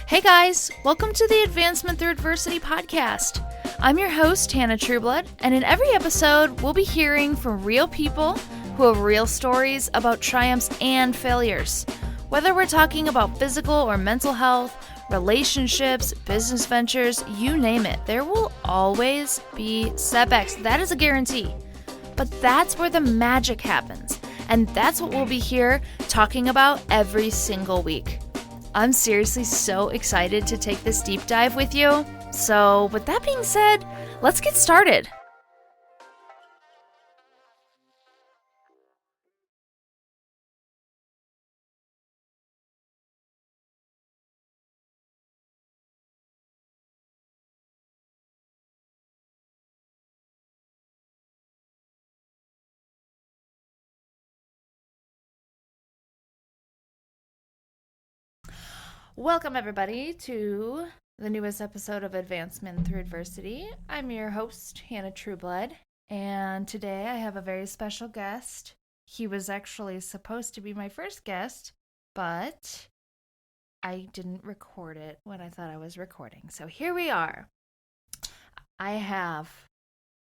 Hey guys, welcome to the Advancement Through Adversity podcast. I'm your host, Hannah Trueblood, and in every episode, we'll be hearing from real people who have real stories about triumphs and failures. Whether we're talking about physical or mental health, relationships, business ventures, you name it, there will always be setbacks. That is a guarantee. But that's where the magic happens, and that's what we'll be here talking about every single week. I'm seriously so excited to take this deep dive with you. So, with that being said, let's get started. Welcome, everybody, to the newest episode of Advancement Through Adversity. I'm your host, Hannah Trueblood, and today I have a very special guest. He was actually supposed to be my first guest, but I didn't record it when I thought I was recording. So here we are. I have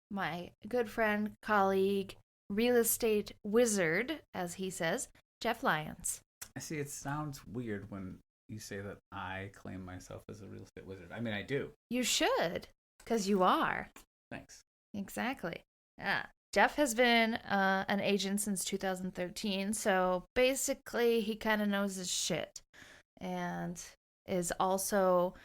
my good friend, colleague, real estate wizard, as he says, Jeff Lyons. I see. It sounds weird when you say that I claim myself as a real estate wizard. I mean, I do. You should, because you are. Thanks. Exactly. Yeah. Jeff has been an agent since 2013, so basically he kind of knows his shit and is also,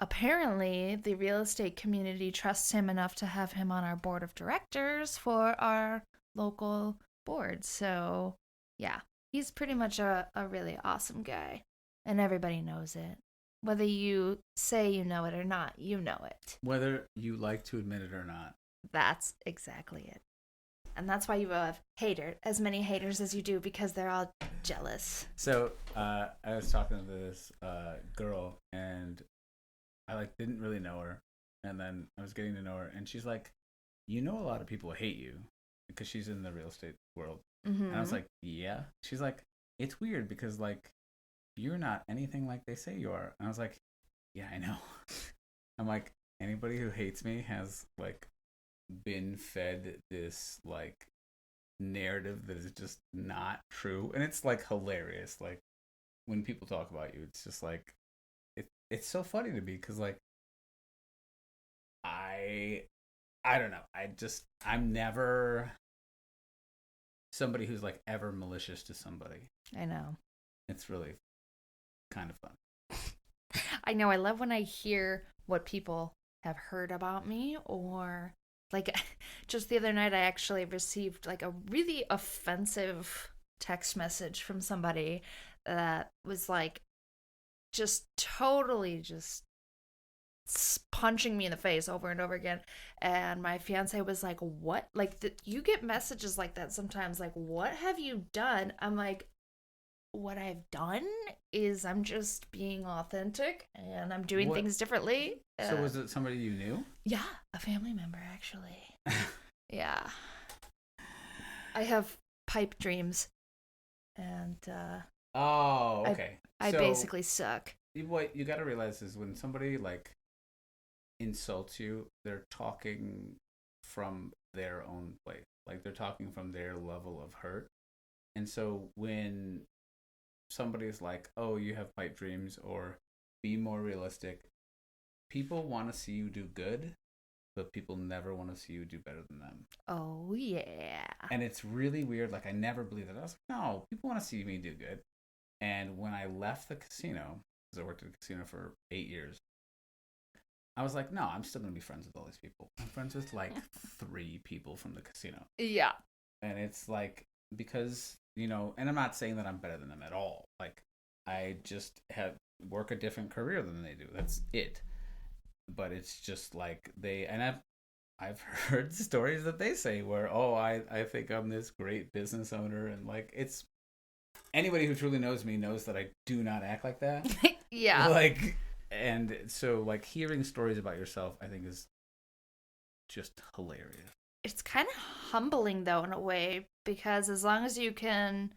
apparently, the real estate community trusts him enough to have him on our board of directors for our local board. So, yeah, he's pretty much a really awesome guy, and everybody knows it. Whether you say you know it or not, you know it. Whether you like to admit it or not. That's exactly it. And that's why you have as many haters as you do, because they're all jealous. So I was talking to this girl, and I didn't really know her, and then I was getting to know her, and she's like, "You know, a lot of people hate you," because she's in the real estate world. Mm-hmm. And I was like, "Yeah." She's like, "It's weird because you're not anything like they say you are." And I was like, "Yeah, I know." I'm like, anybody who hates me has been fed this narrative that is just not true, and it's hilarious. When people talk about you, it's just it's so funny to me because I don't know. I'm never somebody who's ever malicious to somebody. I know. It's really kind of fun. I know. I love when I hear what people have heard about me, or just the other night I actually received a really offensive text message from somebody that was just totally just punching me in the face over and over again. And my fiance was like, "What?" You get messages like that sometimes, "What have you done?" I'm like, what I've done is I'm just being authentic, and I'm doing things differently. So was it somebody you knew? Yeah, a family member, actually. Yeah. I have pipe dreams, and oh, okay. I basically suck. What you got to realize is when somebody insults you, they're talking from their own place. They're talking from their level of hurt. And so when somebody's like, "Oh, you have pipe dreams," or "be more realistic," people want to see you do good, but people never want to see you do better than them. Oh, yeah. And it's really weird. I never believed it. I was like, no, people want to see me do good. And when I left the casino, because I worked at a casino for 8 years, I was like, no, I'm still going to be friends with all these people. I'm friends with 3 people from the casino. Yeah. And it's because, and I'm not saying that I'm better than them at all. I just work a different career than they do. That's it. But it's just I've heard stories that they say where, "Oh, I think I'm this great business owner," and it's anybody who truly knows me knows that I do not act like that. Yeah. And so hearing stories about yourself, I think, is just hilarious. It's kind of humbling though, in a way, because as long as you can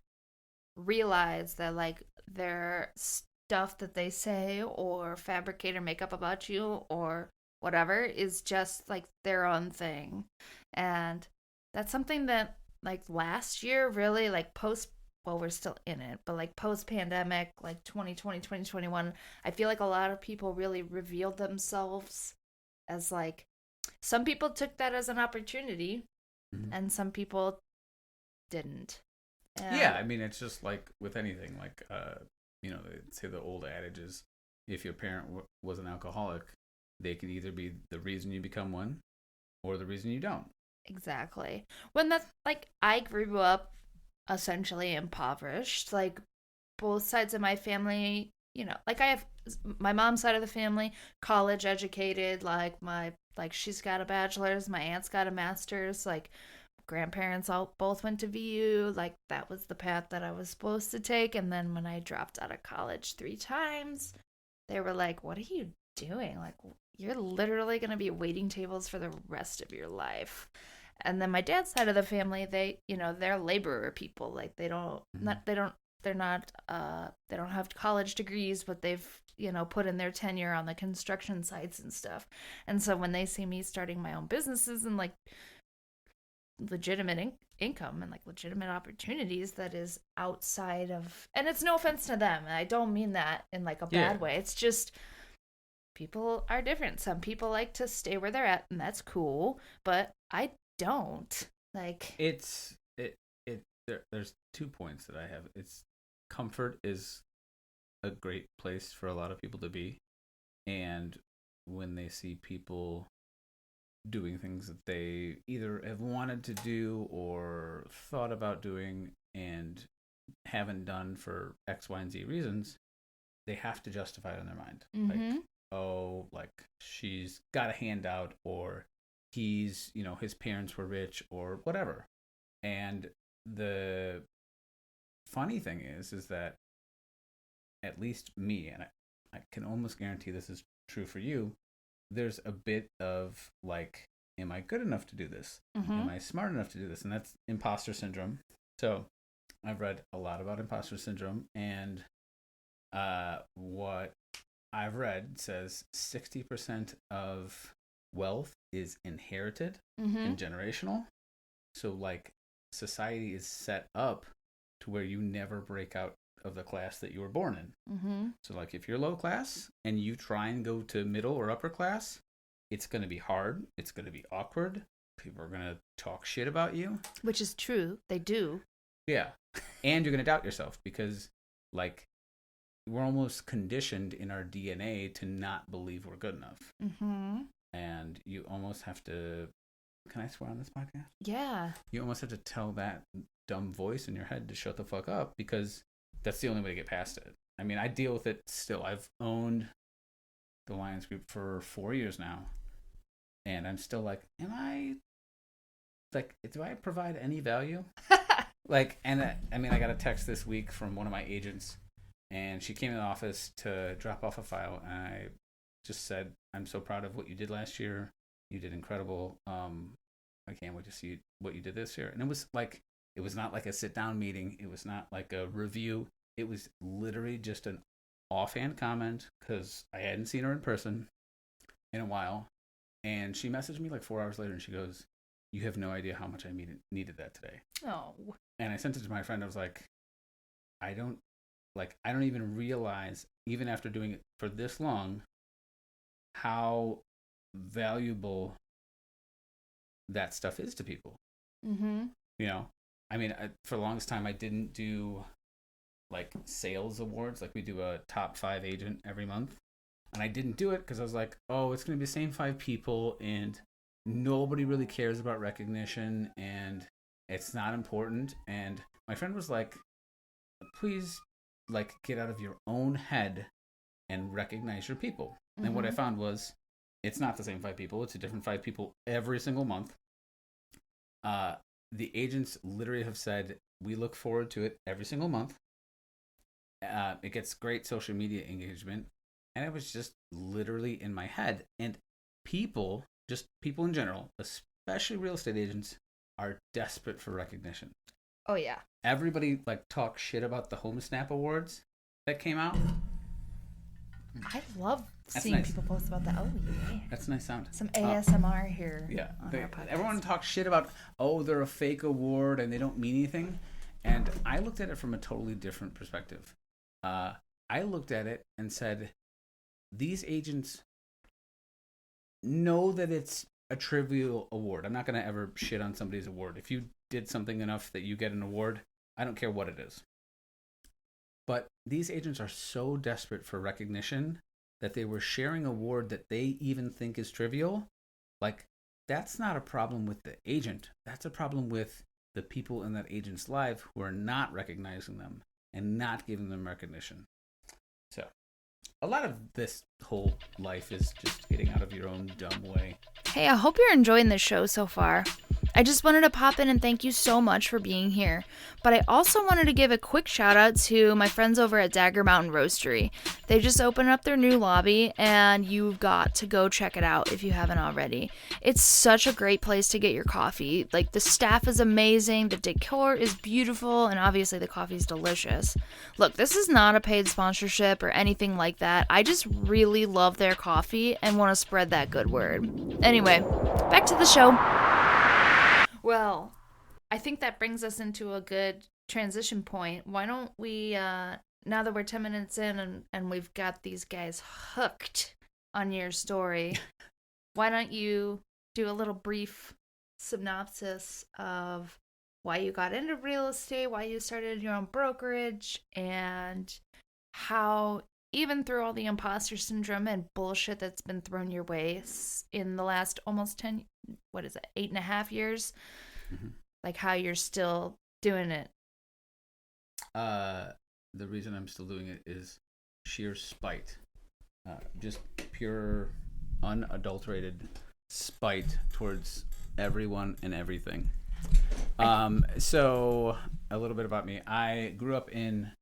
realize that there stuff that they say or fabricate or make up about you or whatever is just like their own thing. And that's something that like last year really like post, well, we're still in it, but like post pandemic, like 2020, 2021, I feel like a lot of people really revealed themselves as like, some people took that as an opportunity and some people didn't. And Yeah, I mean, it's just like with anything, like, they say the old adage is if your parent was an alcoholic, they could either be the reason you become one or the reason you don't. exactly. When that's like, I grew up essentially impoverished. Like, both sides of my family, like I have my mom's side of the family, college educated, like she's got a bachelor's, my aunt's got a master's, like grandparents all both went to VU, like that was the path that I was supposed to take. And then when I dropped out of college 3 times, they were like, "What are you doing? Like, you're literally going to be waiting tables for the rest of your life." And then my dad's side of the family, they're laborer people. Like they don't they're not they don't have college degrees, but they've put in their tenure on the construction sites and stuff. And so when they see me starting my own businesses and like legitimate income and like legitimate opportunities that is outside of, and it's no offense to them, and I don't mean that in like a bad way, it's just people are different. Some people like to stay where they're at, and that's cool, but I don't. Like, there's 2 points that I have. It's comfort is a great place for a lot of people to be, and when they see people doing things that they either have wanted to do or thought about doing and haven't done for X, Y, and Z reasons, they have to justify it in their mind. Like, oh, like she's got a handout, or he's, his parents were rich, or whatever. And the funny thing is that at least me, and I can almost guarantee this is true for you, there's a bit of like, am I good enough to do this? Am I smart enough to do this? And that's imposter syndrome. So I've read a lot about imposter syndrome, and what I've read says 60% of wealth is inherited and generational. So like society is set up to where you never break out of the class that you were born in. So like if you're low class and you try and go to middle or upper class, it's going to be hard. It's going to be awkward. People are going to talk shit about you. Which is true. They do. Yeah. And you're going to doubt yourself because like we're almost conditioned in our DNA to not believe we're good enough. And you almost have to, can I swear on this podcast? Yeah. You almost have to tell that dumb voice in your head to shut the fuck up, because that's the only way to get past it. I mean, I deal with it still. I've owned the Lyons Group for 4 years now, and I'm still like, am I, like, do I provide any value? Like, and I got a text this week from one of my agents, and she came in the office to drop off a file, and I just said, I'm so proud of what you did last year. You did incredible. I can't wait to see what you did this year. And it was like, it was not like a sit-down meeting. It was not like a review. It was literally just an offhand comment because I hadn't seen her in person in a while. And she messaged me like 4 hours later, and she goes, "You have no idea how much I needed that today." Oh. And I sent it to my friend. I was like, I don't even realize, even after doing it for this long, how valuable that stuff is to people. I mean, for the longest time, I didn't do like sales awards. Like we do a top 5 agent every month. And I didn't do it because I was like, oh, it's going to be the same 5 people and nobody really cares about recognition and it's not important. And my friend was like, please, like, get out of your own head and recognize your people. And what I found was it's not the same 5 people. It's a different 5 people every single month. The agents literally have said, we look forward to it every single month. It gets great social media engagement. And it was just literally in my head. And people, just people in general, especially real estate agents, are desperate for recognition. Oh, yeah. Everybody like talks shit about the Home Snap Awards that came out. I love That's seeing nice. people post about that. Oh, yeah. That's a nice sound. Some ASMR here. Yeah. On our podcast. Everyone talks shit about, oh, they're a fake award and they don't mean anything. And I looked at it from a totally different perspective. I looked at it and said, these agents know that it's a trivial award. I'm not going to ever shit on somebody's award. If you did something enough that you get an award, I don't care what it is. But these agents are so desperate for recognition that they were sharing an award that they even think is trivial. Like, that's not a problem with the agent. That's a problem with the people in that agent's life who are not recognizing them and not giving them recognition. So, a lot of this whole life is just getting out of your own dumb way. Hey, I hope you're enjoying this show so far. I just wanted to pop in and thank you so much for being here. But I also wanted to give a quick shout out to my friends over at Dagger Mountain Roastery. They just opened up their new lobby and you've got to go check it out if you haven't already. It's such a great place to get your coffee. Like, the staff is amazing, the decor is beautiful, and obviously the coffee is delicious. Look, this is not a paid sponsorship or anything like that. I just really love their coffee and want to spread that good word. Anyway, back to the show. Well, I think that brings us into a good transition point. Why don't we, now that we're 10 minutes in and we've got these guys hooked on your story, why don't you do a little brief synopsis of why you got into real estate, why you started your own brokerage, and how, even through all the imposter syndrome and bullshit that's been thrown your way in the last almost 8.5 years, like, how you're still doing it. The reason I'm still doing it is sheer spite. Just pure, unadulterated spite towards everyone and everything. So, a little bit about me. I grew up in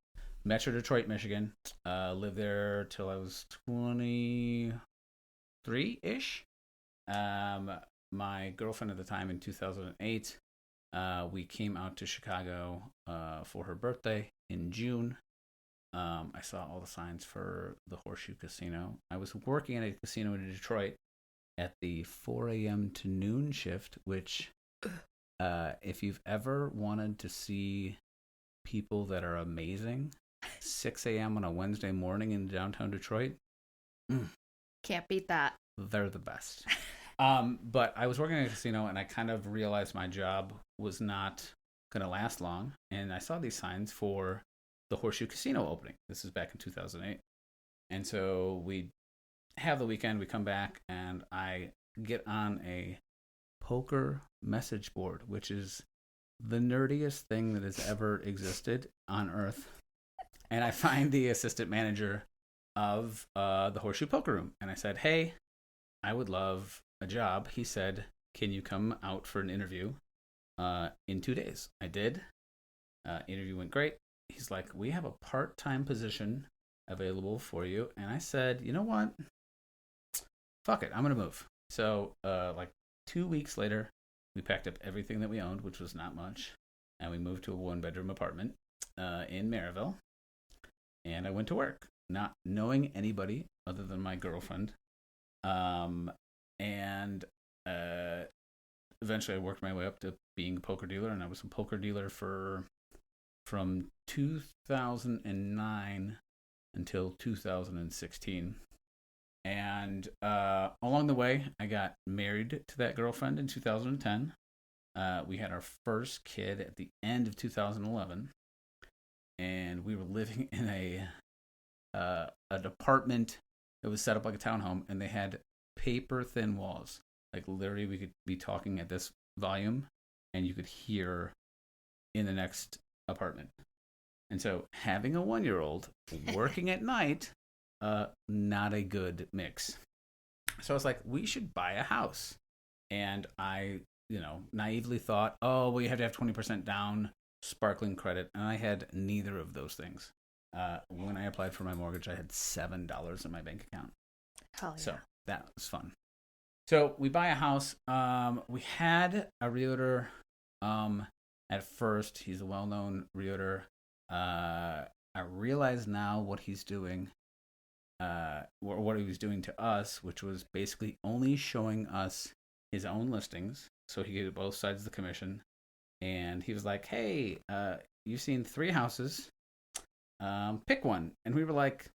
Metro Detroit, Michigan. Lived there till I was 23-ish. My girlfriend at the time, in 2008, we came out to Chicago for her birthday in June. I saw all the signs for the Horseshoe Casino. I was working at a casino in Detroit at the 4 a.m. to noon shift, which, if you've ever wanted to see people that are amazing, 6 a.m. on a Wednesday morning in downtown Detroit, can't beat that. They're the best. But I was working at a casino and I kind of realized my job was not going to last long. And I saw these signs for the Horseshoe Casino opening. This is back in 2008. And so we have the weekend, we come back, and I get on a poker message board, which is the nerdiest thing that has ever existed on Earth. And I find the assistant manager of the Horseshoe Poker Room. And I said, hey, I would love a job. He said, can you come out for an interview in 2 days? I did. Interview went great. He's like, we have a part-time position available for you. And I said, you know what? Fuck it. I'm going to move. So like 2 weeks later, we packed up everything that we owned, which was not much. And we moved to a one-bedroom apartment in Maryville. And I went to work, not knowing anybody other than my girlfriend. And eventually I worked my way up to being a poker dealer, and I was a poker dealer from 2009 until 2016. And along the way, I got married to that girlfriend in 2010. We had our first kid at the end of 2011, and we were living in an apartment that was set up like a townhome, and they had paper thin walls. Like, literally, we could be talking at this volume and you could hear in the next apartment. And so having a 1-year-old working at night, not a good mix. So I was like, we should buy a house. And I, naively thought, oh, well, you have to have 20% down, sparkling credit. And I had neither of those things. When I applied for my mortgage, I had $7 in my bank account. Hell yeah. So that was fun. So we buy a house. We had a realtor at first. He's a well-known realtor. I realize now what he's doing what he was doing to us, which was basically only showing us his own listings, so he could both sides of the commission. And he was like, "Hey, you've seen 3 houses. Pick one." And we were like,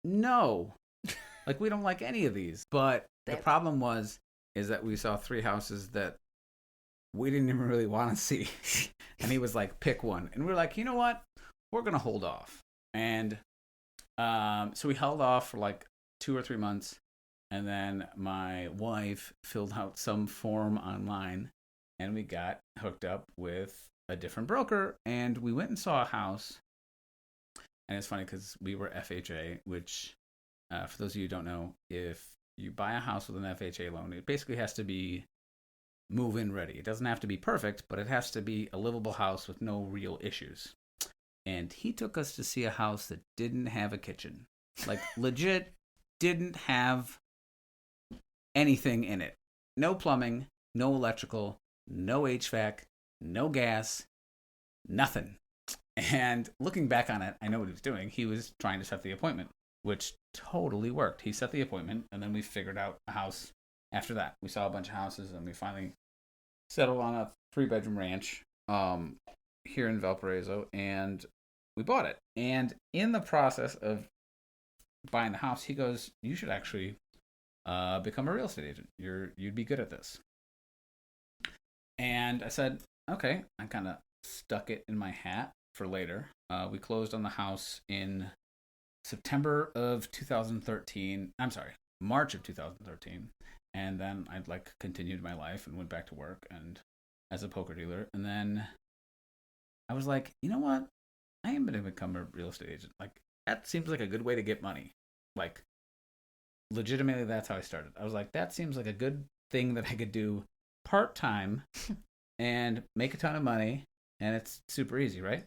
"No, like we don't like any of these." But the problem is that we saw 3 houses that we didn't even really want to see. And he was like, "Pick one." And we were like, "You know what? We're going to hold off." And so we held off for like 2 or 3 months. And then my wife filled out some form online and we got hooked up with a different broker. And we went and saw a house. And it's funny because we were FHA, which for those of you who don't know, if you buy a house with an FHA loan, it basically has to be move-in ready. It doesn't have to be perfect, but it has to be a livable house with no real issues. And he took us to see a house that didn't have a kitchen. Like, legit didn't have anything in it. No plumbing, no electrical, no HVAC, no gas, nothing. And looking back on it, I know what he was doing. He was trying to set the appointment, which totally worked. He set the appointment, and then we figured out a house after that. We saw a bunch of houses, and we finally settled on a 3-bedroom ranch here in Valparaiso, and we bought it. And in the process of buying the house, he goes, "You should actually become a real estate agent. You'd be good at this." And I said, okay. I kind of stuck it in my hat for later. We closed on the house in September of 2013. I'm sorry, March of 2013. And then I continued my life and went back to work and as a poker dealer. And then I was like, you know what? I am going to become a real estate agent. Like, that seems like a good way to get money. Like, legitimately, that's how I started. I was like, that seems like a good thing that I could do part-time and make a ton of money. And it's super easy, right?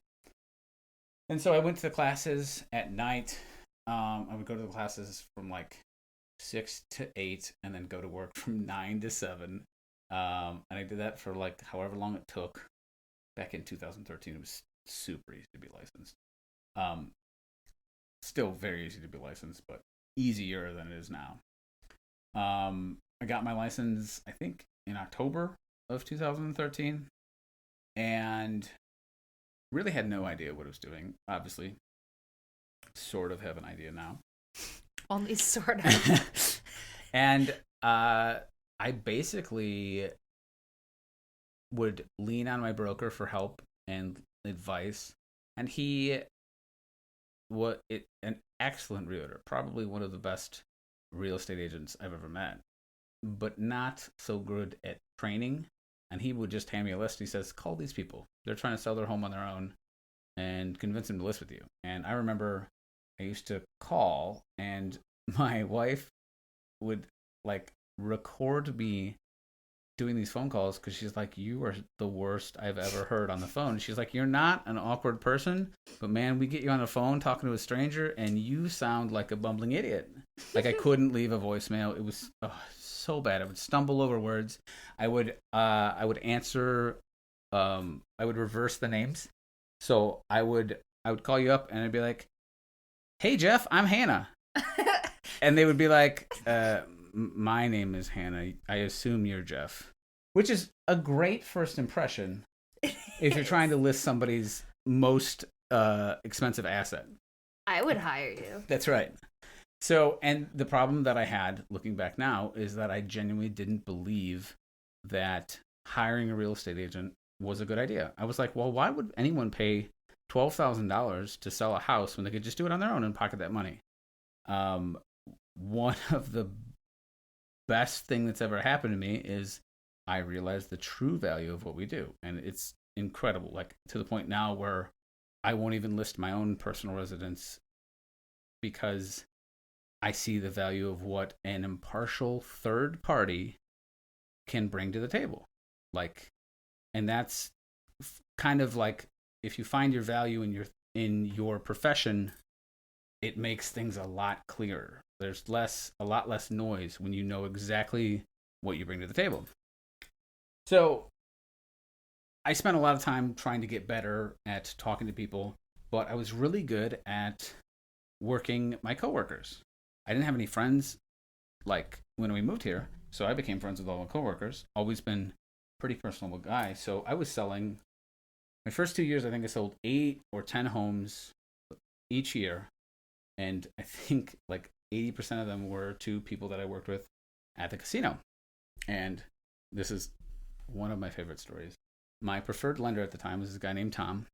And so I went to the classes at night. I would go to the classes from 6 to 8 and then go to work from 9 to 7. And I did that for however long it took. Back in 2013, it was super easy to be licensed. Still very easy to be licensed, but easier than it is now. I got my license, I think, in October of 2013. And really had no idea what I was doing. Obviously, sort of have an idea now. Only sort of. And I basically would lean on my broker for help and advice. And he was an excellent realtor, probably one of the best real estate agents I've ever met, but not so good at training. And he would just hand me a list. He says, "Call these people. They're trying to sell their home on their own and convince them to list with you." And I remember I used to call and my wife would record me doing these phone calls because she's like, "You are the worst I've ever heard on the phone." She's like, "You're not an awkward person, but man, we get you on the phone talking to a stranger and you sound like a bumbling idiot." I couldn't leave a voicemail. It was so bad. I would stumble over words. I would answer. I would reverse the names. So I would call you up and I'd be like, "Hey Jeff, I'm Hannah," and they would be like, "My name is Hannah. I assume you're Jeff," which is a great first impression if you're trying to list somebody's most expensive asset. I would hire you. That's right. So, and the problem that I had looking back now is that I genuinely didn't believe that hiring a real estate agent was a good idea. I was like, well, why would anyone pay $12,000 to sell a house when they could just do it on their own and pocket that money? One of the best thing that's ever happened to me is I realized the true value of what we do. And it's incredible, to the point now where I won't even list my own personal residence because I see the value of what an impartial third party can bring to the table. And that's kind of if you find your value in your profession, it makes things a lot clearer. There's a lot less noise when you know exactly what you bring to the table. So I spent a lot of time trying to get better at talking to people, but I was really good at working my coworkers. I didn't have any friends like when we moved here, so I became friends with all my coworkers. Always been a pretty personable guy, so I was selling. My first 2 years, I think I sold 8 or 10 homes each year, and I think like 80% of them were to people that I worked with at the casino. And this is one of my favorite stories. My preferred lender at the time was this guy named Tom,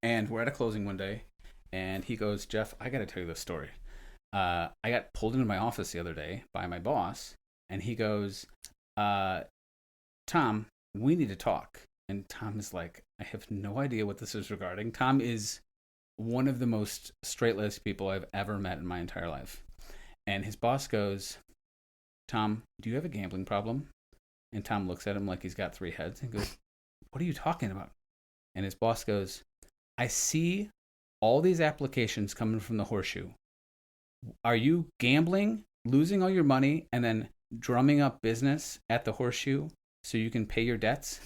and we're at a closing one day, and he goes, "Jeff, I got to tell you this story. I got pulled into my office the other day by my boss, and he goes, Tom, we need to talk." And Tom is like, I have no idea what this is regarding. Tom is one of the most straight-laced people I've ever met in my entire life. And his boss goes, "Tom, do you have a gambling problem?" And Tom looks at him like he's got 3 heads and goes, "What are you talking about?" And his boss goes, "I see all these applications coming from the Horseshoe. Are you gambling, losing all your money, and then drumming up business at the Horseshoe so you can pay your debts?"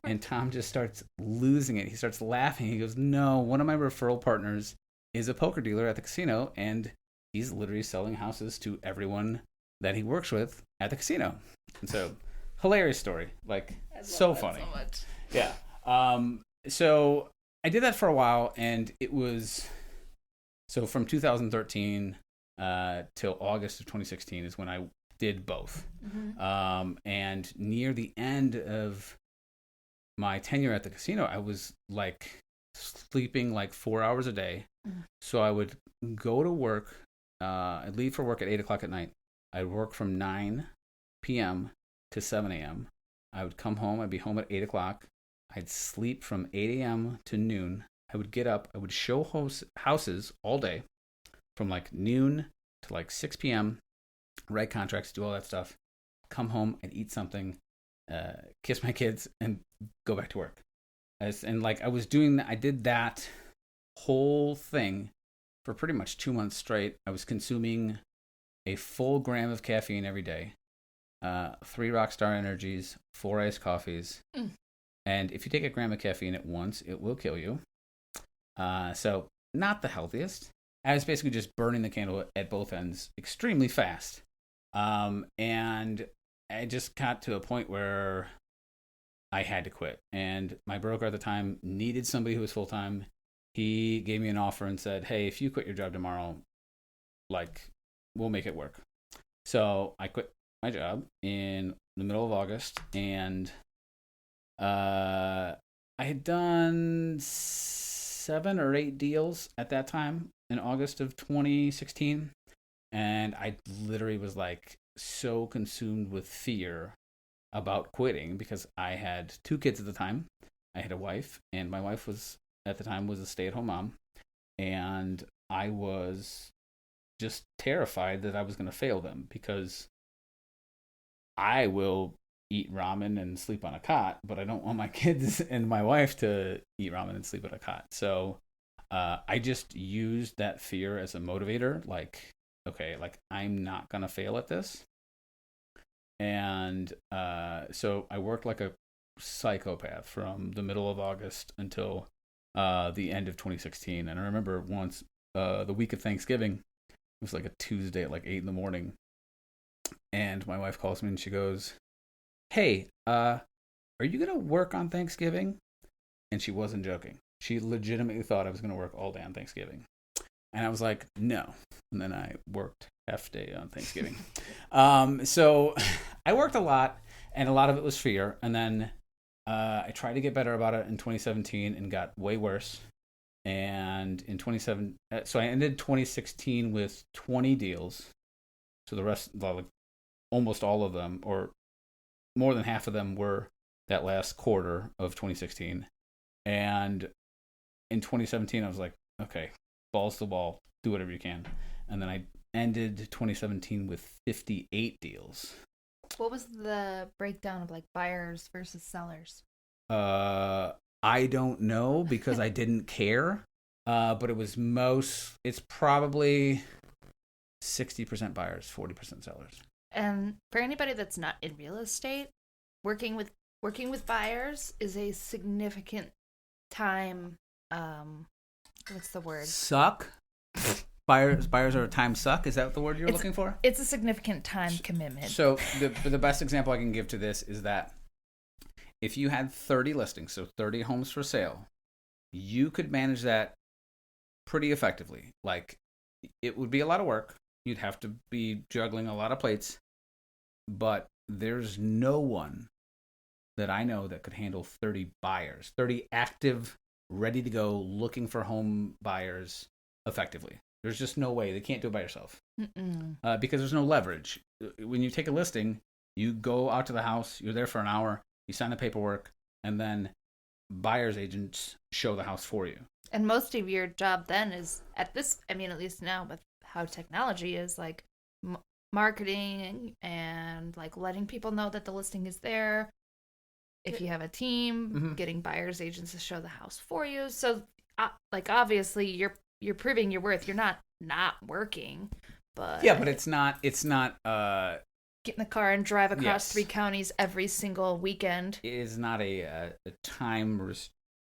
And Tom just starts losing it. He starts laughing. He goes, "No, one of my referral partners is a poker dealer at the casino, and he's literally selling houses to everyone that he works with at the casino." And so, hilarious story. Like, so funny. So much. Yeah. So I did that for a while, and it was... So from 2013 till August of 2016 is when I did both. Mm-hmm. And near the end of my tenure at the casino, I was like sleeping like 4 hours a day. Mm-hmm. So I would go to work. I'd leave for work at 8 o'clock at night. I'd work from 9 p.m. to 7 a.m. I would come home. I'd be home at 8 o'clock. I'd sleep from 8 a.m. to noon. I would get up. I would show houses all day from like noon to like 6 p.m., write contracts, do all that stuff, come home and eat something, kiss my kids, and go back to work. And like I did that whole thing for pretty much 2 months straight. I was consuming a full gram of caffeine every day, 3 Rockstar Energies, 4 iced coffees. Mm. And if you take a gram of caffeine at once, it will kill you. So not the healthiest. I was basically just burning the candle at both ends extremely fast. And I just got to a point where I had to quit. And my broker at the time needed somebody who was full-time. He gave me an offer and said, "Hey, if you quit your job tomorrow, like, we'll make it work." So I quit my job in the middle of August, and I had done 7 or 8 deals at that time in August of 2016. And I literally was like so consumed with fear about quitting because I had 2 kids at the time. I had a wife, and my wife was at the time was a stay-at-home mom. And I was just terrified that I was going to fail them because I will eat ramen and sleep on a cot, but I don't want my kids and my wife to eat ramen and sleep on a cot. So I just used that fear as a motivator. Like, okay, like I'm not going to fail at this. And so I worked like a psychopath from the middle of August until the end of 2016. And I remember once the week of Thanksgiving, it was like a Tuesday at like 8 in the morning. And my wife calls me and she goes, "Hey, are you going to work on Thanksgiving?" And she wasn't joking. She legitimately thought I was going to work all day on Thanksgiving. And I was like, "No." And then I worked half day on Thanksgiving. So I worked a lot, and a lot of it was fear. And then I tried to get better about it in 2017 and got way worse. And in so I ended 2016 with 20 deals. So the rest, like almost all of them, or more than half of them, were that last quarter of 2016. And in 2017, I was like, okay, balls to the wall, do whatever you can. And then I ended 2017 with 58 deals. What was the breakdown of like buyers versus sellers? I don't know because I didn't care. But it's probably 60% buyers, 40% sellers. And for anybody that's not in real estate, working with buyers is a significant time. What's the word? Suck. Buyers are a time suck. Is that the word you're looking for? It's a significant time commitment. So the best example I can give to this is that if you had 30 listings, so 30 homes for sale, you could manage that pretty effectively. Like, it would be a lot of work. You'd have to be juggling a lot of plates, but there's no one that I know that could handle 30 buyers, 30 active, ready to go, looking for home buyers effectively. There's just no way. They can't do it by yourself because there's no leverage. When you take a listing, you go out to the house, you're there for an hour, you sign the paperwork, and then buyer's agents show the house for you. And most of your job then is at least now with how technology is, like marketing and like letting people know that the listing is there. If you have a team, getting buyer's agents to show the house for you. So like obviously you're proving your worth. You're not working, but yeah, but it's not get in the car and drive across 3 counties every single weekend. It is not a time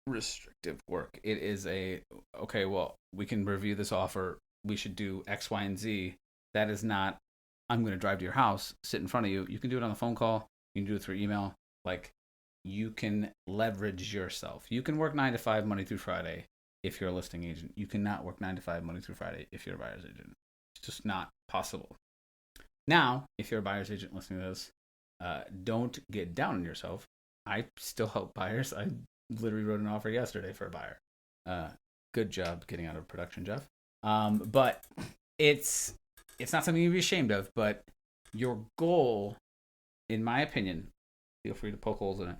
restrictive work. It is okay, well, we can review this offer. We should do X, Y, and Z. That is not, I'm going to drive to your house, sit in front of you. You can do it on a phone call. You can do it through email. Like, you can leverage yourself. You can work 9 to 5 Monday through Friday if you're a listing agent. You cannot work 9 to 5 Monday through Friday if you're a buyer's agent. It's just not possible. Now, if you're a buyer's agent listening to this, don't get down on yourself. I still help buyers. I literally wrote an offer yesterday for a buyer. Good job getting out of production, Jeff. But it's not something you'd be ashamed of. But your goal, in my opinion, feel free to poke holes in it.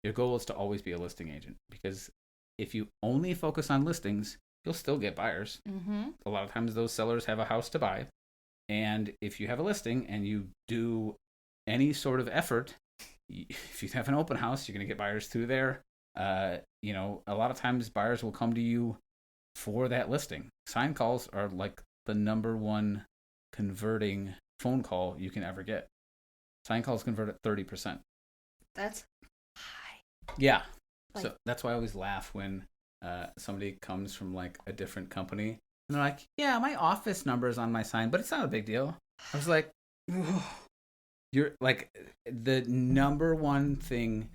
Your goal is to always be a listing agent, because if you only focus on listings, you'll still get buyers. A lot of times those sellers have a house to buy. And if you have a listing and you do any sort of effort, if you have an open house, you're going to get buyers through there. A lot of times buyers will come to you for that listing. Sign calls are like the number one converting phone call you can ever get. Sign calls convert at 30%. That's high. Yeah. So that's why I always laugh when somebody comes from like a different company. And they're like, yeah, my office number is on my sign, but it's not a big deal. I was like, you're like, the number one thing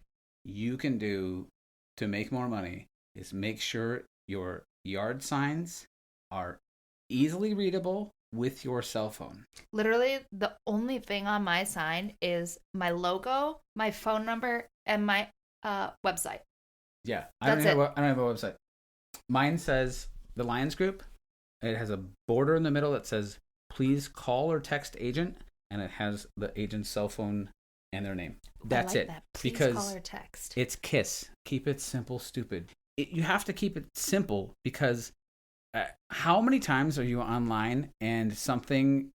you can do to make more money is make sure your yard signs are easily readable with your cell phone. Literally, the only thing on my sign is my logo, my phone number, and my website. Yeah, I don't have a website. Mine says the Lyons Group. It has a border in the middle that says, please call or text agent, and it has the agent's cell phone and their name. That's it. That. Please because call or text. It's KISS. Keep it simple, stupid. You have to keep it simple, because how many times are you online and something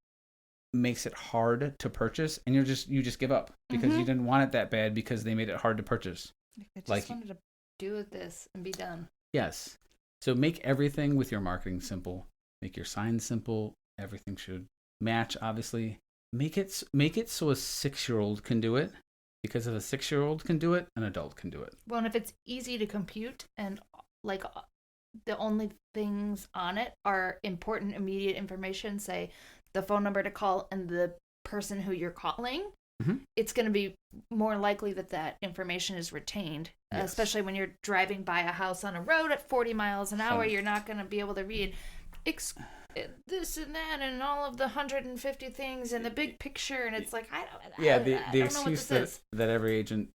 makes it hard to purchase, and you just give up because you didn't want it that bad because they made it hard to purchase? I just wanted to do this and be done. Yes. So make everything with your marketing simple. Make your signs simple. Everything should match, obviously. Make it so a 6-year-old can do it, because if a 6-year-old can do it, an adult can do it. Well, and if it's easy to compute and like the only things on it are important, immediate information, say the phone number to call and the person who you're calling, it's going to be more likely that information is retained, especially when you're driving by a house on a road at 40 miles an hour. You're not going to be able to read this and that and all of the 150 things and the big picture, and it's like, I don't know what this is. That every agent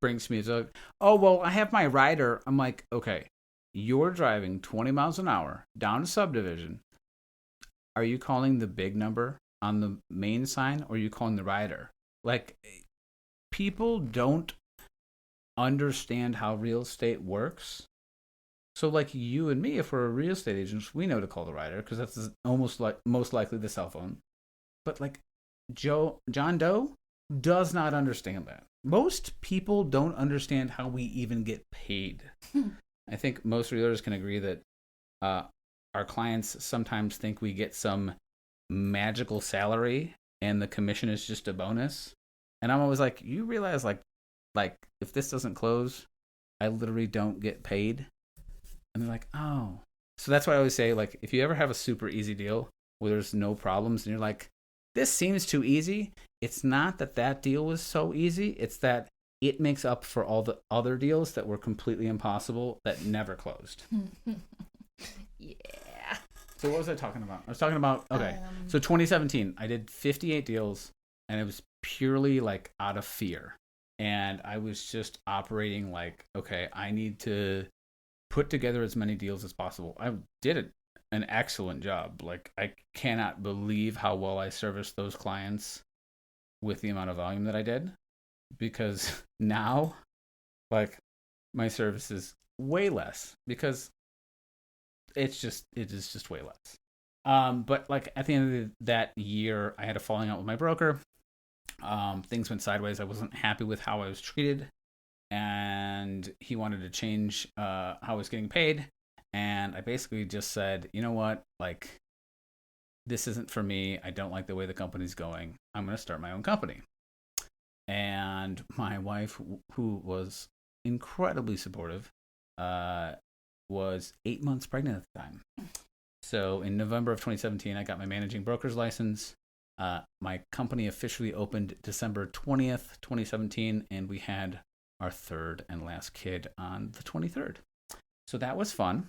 brings to me is like, oh, well, I have my rider. I'm like, okay, you're driving 20 miles an hour down a subdivision. Are you calling the big number on the main sign, or are you calling the rider? Like, people don't understand how real estate works. So, like you and me, if we're real estate agents, we know to call the rider because that's most likely the cell phone. But like John Doe does not understand that. Most people don't understand how we even get paid. I think most realtors can agree that our clients sometimes think we get some magical salary and the commission is just a bonus. And I'm always like, you realize like if this doesn't close, I literally don't get paid. And they're like, oh, So that's why I always say, like, if you ever have a super easy deal where there's no problems and you're like, this seems too easy, it's not that deal was so easy. It's that it makes up for all the other deals that were completely impossible that never closed. Yeah. So what was I talking about? I was talking about, okay. So 2017, I did 58 deals, and it was purely like out of fear. And I was just operating like, okay, I need to put together as many deals as possible. I did an excellent job. Like, I cannot believe how well I serviced those clients with the amount of volume that I did, because now, like, my service is way less because it is just way less. But like at the end of that year, I had a falling out with my broker. Things went sideways. I wasn't happy with how I was treated, and he wanted to change how I was getting paid. And I basically just said, you know what, like, this isn't for me. I don't like the way the company's going. I'm going to start my own company. And my wife, who was incredibly supportive, was 8 months pregnant at the time. So in November of 2017, I got my managing broker's license. My company officially opened December 20th, 2017, and we had our third and last kid on the 23rd. So that was fun.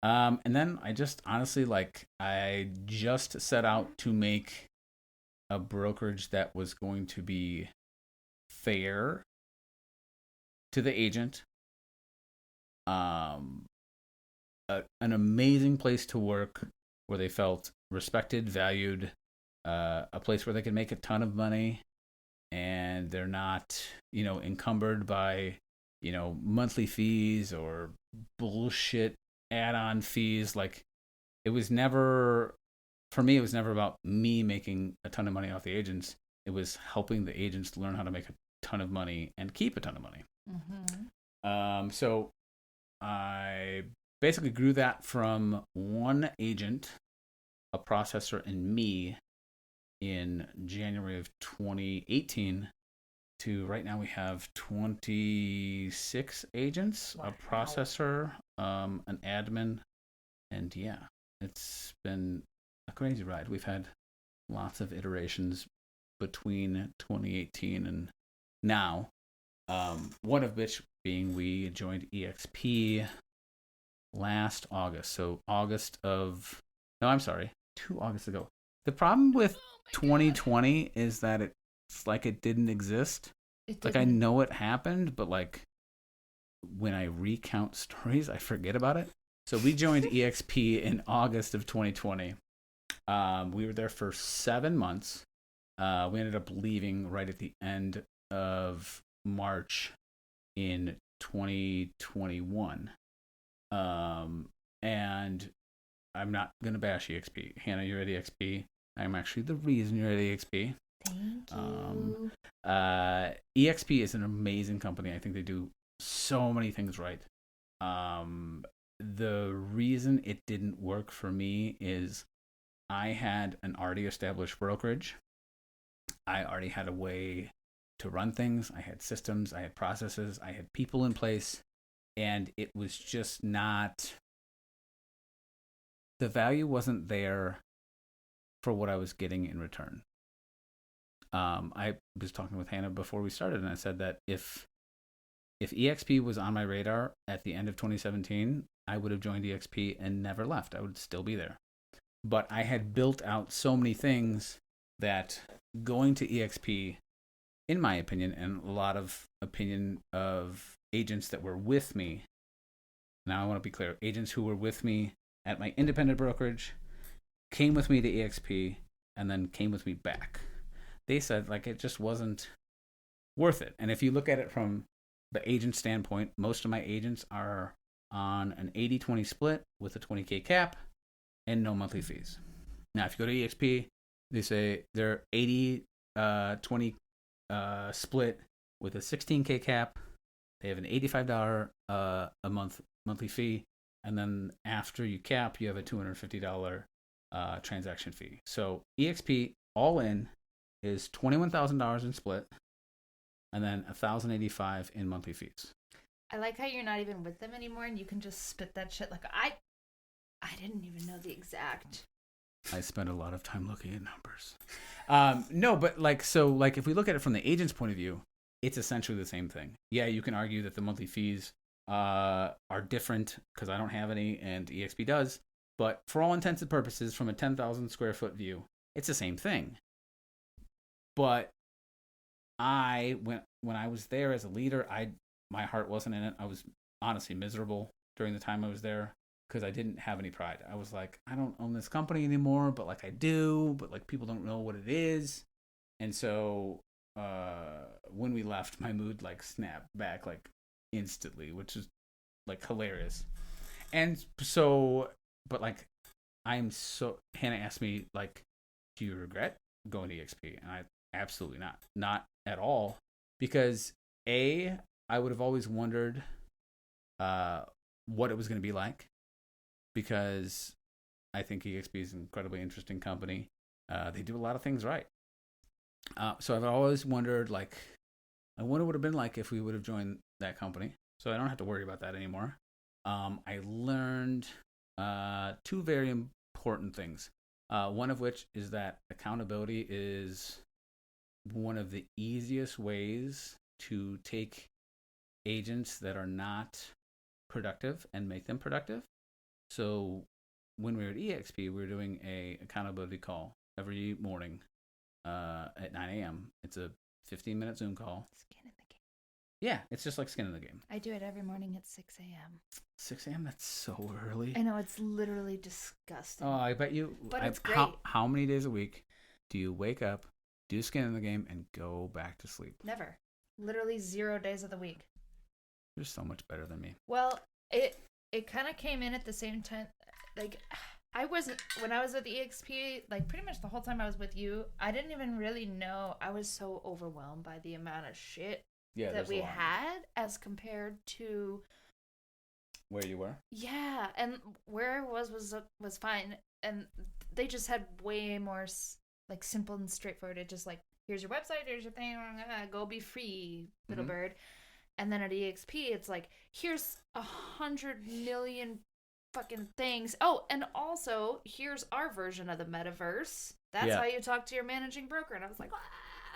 And then I just honestly, like, I just set out to make a brokerage that was going to be fair to the agent, an amazing place to work where they felt respected, valued, a place where they could make a ton of money, and they're not, encumbered by, monthly fees or bullshit add-on fees. Like, it was never, for me, it was never about me making a ton of money off the agents. It was helping the agents learn how to make a ton of money and keep a ton of money. Mm-hmm. So I basically grew that from one agent, a processor, and me in January of 2018 to right now we have 26 agents, wow, a processor, an admin, and yeah, it's been a crazy ride. We've had lots of iterations between 2018 and now, one of which being we joined EXP last August. So 2 August ago. The problem with 2020 is that it's like it didn't exist. Like, I know it happened, but like when I recount stories, I forget about it. So we joined EXP in August of 2020. We were there for 7 months. We ended up leaving right at the end of March in 2021. And I'm not going to bash EXP. Hannah, you're at EXP. I'm actually the reason you're at EXP. Thank you. EXP is an amazing company. I think they do so many things right. The reason it didn't work for me is I had an already established brokerage. I already had a way to run things. I had systems. I had processes. I had people in place. And it was just not... the value wasn't there for what I was getting in return. I was talking with Hannah before we started, and I said that if EXP was on my radar at the end of 2017, I would have joined EXP and never left. I would still be there. But I had built out so many things that going to EXP, in my opinion, and a lot of opinion of agents that were with me, now I want to be clear, agents who were with me at my independent brokerage, came with me to EXP, and then came with me back. They said, like, it just wasn't worth it. And if you look at it from the agent standpoint, most of my agents are on an 80-20 split with a 20K cap and no monthly fees. Now, if you go to EXP, they say they're 80-20 split with a 16K cap. They have an $85 a month monthly fee. And then after you cap, you have a $250 transaction fee. So EXP all in is $21,000 in split, and then $1,085 in monthly fees. I like how you're not even with them anymore, and you can just spit that shit like I didn't even know the exact. I spend a lot of time looking at numbers. No, but if we look at it from the agent's point of view, it's essentially the same thing. Yeah, you can argue that the monthly fees are different because I don't have any and EXP does. But for all intents and purposes, from a 10,000 square foot view, it's the same thing. But when I was there as a leader, my heart wasn't in it. I was honestly miserable during the time I was there because I didn't have any pride. I was like, I don't own this company anymore, but like I do, but like people don't know what it is. And so when we left, my mood like snapped back like instantly, which is like hilarious. And so, but like Hannah asked me like, do you regret going to EXP? And I absolutely not at all, because I would have always wondered what it was going to be like, because I think EXP is an incredibly interesting company. They do a lot of things right. So I've always wondered, like, I wonder what it would have been like if we would have joined that company. So I don't have to worry about that anymore. I learned two very important things. One of which is that accountability is one of the easiest ways to take agents that are not productive and make them productive. So when we were at EXP, we were doing a accountability call every morning at 9 a.m. It's a 15-minute Zoom call. Skin in the game. Yeah, it's just like skin in the game. I do it every morning at 6 a.m. 6 a.m.? That's so early. I know, it's literally disgusting. Oh, I bet you. But it's great. How many days a week do you wake up, do skin in the game, and go back to sleep? Never. Literally 0 days of the week. You're so much better than me. Well, it kind of came in at the same time. Like, when I was with EXP, like pretty much the whole time I was with you, I didn't even really know. I was so overwhelmed by the amount of shit that we had as compared to where you were. Yeah, and where I was fine, and they just had way more like simple and straightforward. It just like, here's your website, here's your thing, go be free, little bird. And then at EXP, it's like, here's 100 million fucking things. Oh, and also, here's our version of the metaverse. That's how you talk to your managing broker. And I was like,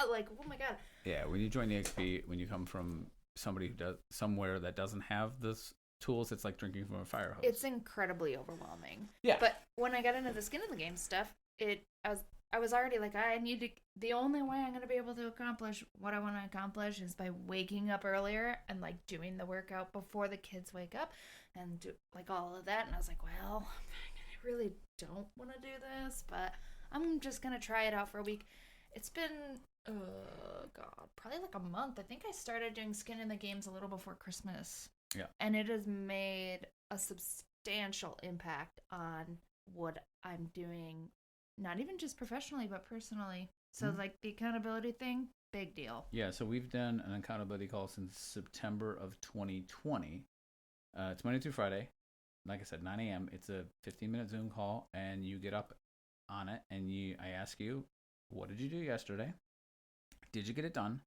oh my God. Yeah, when you join EXP, when you come from somebody who does somewhere that doesn't have this tools, it's like drinking from a fire hose. It's incredibly overwhelming. Yeah. But when I got into the skin in the game stuff, I was already like, I need to. The only way I'm going to be able to accomplish what I want to accomplish is by waking up earlier and like doing the workout before the kids wake up and do like all of that. And I was like, well, I really don't want to do this, but I'm just going to try it out for a week. It's been, probably like a month. I think I started doing skin in the games a little before Christmas. Yeah. And it has made a substantial impact on what I'm doing, not even just professionally, but personally. So, like, the accountability thing, big deal. Yeah, so we've done an accountability call since September of 2020. It's Monday through Friday. Like I said, 9 a.m. It's a 15-minute Zoom call, and you get up on it, and I ask you, what did you do yesterday? Did you get it done?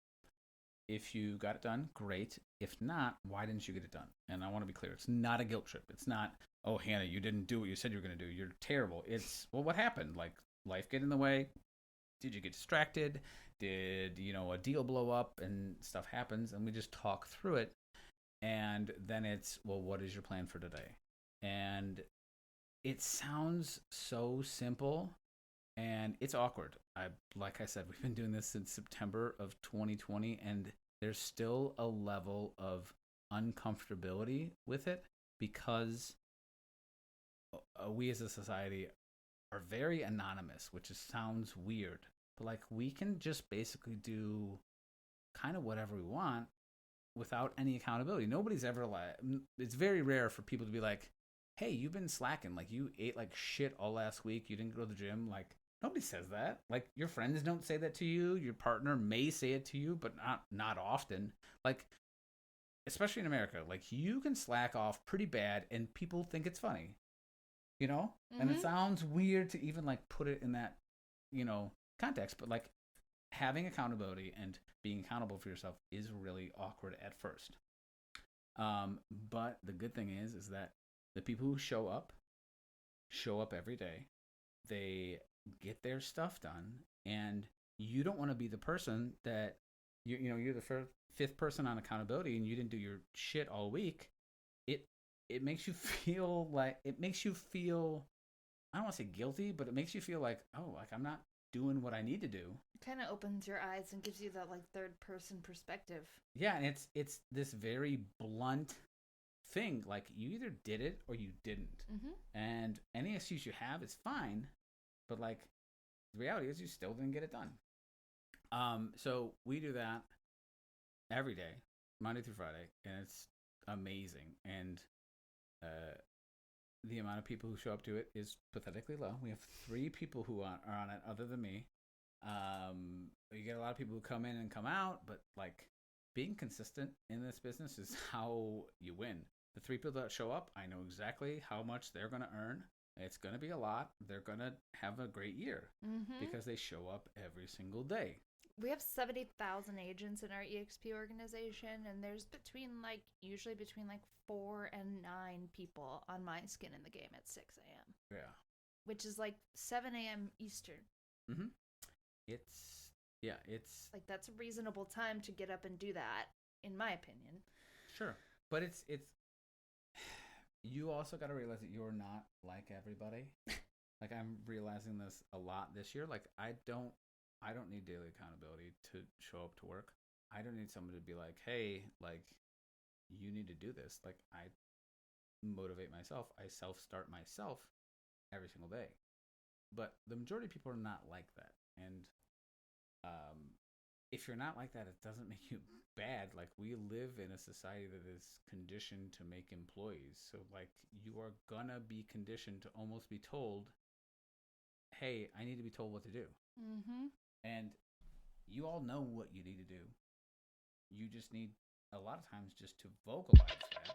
If you got it done, great. If not, why didn't you get it done? And I want to be clear. It's not a guilt trip. It's not, oh, Hannah, you didn't do what you said you were going to do. You're terrible. It's, well, what happened? Like, life get in the way? Did you get distracted? Did, a deal blow up and stuff happens? And we just talk through it. And then it's, well, what is your plan for today? And it sounds so simple, and it's awkward. Like I said, we've been doing this since September of 2020, and there's still a level of uncomfortability with it because we as a society are very anonymous, which sounds weird. But like, we can just basically do kind of whatever we want without any accountability. Nobody's ever it's very rare for people to be like, hey, you've been slacking. Like, you ate like shit all last week. You didn't go to the gym. Like, nobody says that. Like, your friends don't say that to you. Your partner may say it to you, but not often. Like, especially in America, like, you can slack off pretty bad and people think it's funny, And it sounds weird to even like put it in that, context, but like, having accountability and being accountable for yourself is really awkward at first. But the good thing is that the people who show up show up every day. They get their stuff done, and you don't want to be the person that you're the fifth person on accountability, and you didn't do your shit all week. It makes you feel I don't want to say guilty, but it makes you feel like, oh, like I'm not doing what I need to do. It kind of opens your eyes and gives you that like third person perspective. Yeah, and it's this very blunt thing. Like, you either did it or you didn't. Mm-hmm. And any excuse you have is fine, but like the reality is you still didn't get it done. So we do that every day, Monday through Friday, and it's amazing. And the amount of people who show up to it is pathetically low. We have 3 people who are on it other than me. You get a lot of people who come in and come out, but like being consistent in this business is how you win. The 3 people that show up, I know exactly how much they're going to earn. It's going to be a lot. They're going to have a great year because they show up every single day. We have 70,000 agents in our EXP organization, and there's usually between 4 and 9 people on my skin in the game at 6 a.m. Yeah. Which is 7 a.m. Eastern. Mm-hmm. It's that's a reasonable time to get up and do that, in my opinion. Sure. But it's you also got to realize that you're not like everybody. Like, I'm realizing this a lot this year. Like, I don't need daily accountability to show up to work. I don't need someone to be like, hey, like, you need to do this. Like, I motivate myself. I self-start myself every single day. But the majority of people are not like that. And if you're not like that, it doesn't make you bad. Like, we live in a society that is conditioned to make employees. So, like, you are gonna be conditioned to almost be told, hey, I need to be told what to do. Mm-hmm. And you all know what you need to do. You just need, a lot of times, just to vocalize that.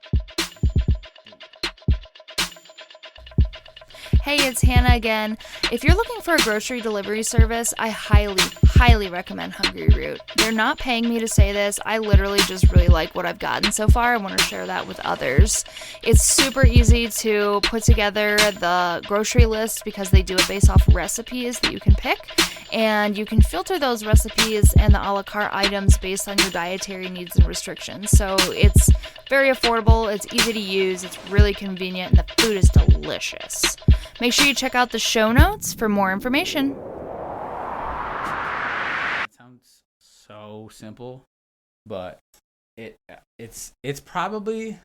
Hey, it's Hannah again. If you're looking for a grocery delivery service, I highly recommend Hungry Root. They're not paying me to say this. I literally just really like what I've gotten so far. I want to share that with others. It's super easy to put together the grocery list because they do it based off recipes that you can pick. And you can filter those recipes and the a la carte items based on your dietary needs and restrictions. So it's very affordable, it's easy to use, it's really convenient, and the food is delicious. Make sure you check out the show notes for more information. It sounds so simple, but it's probably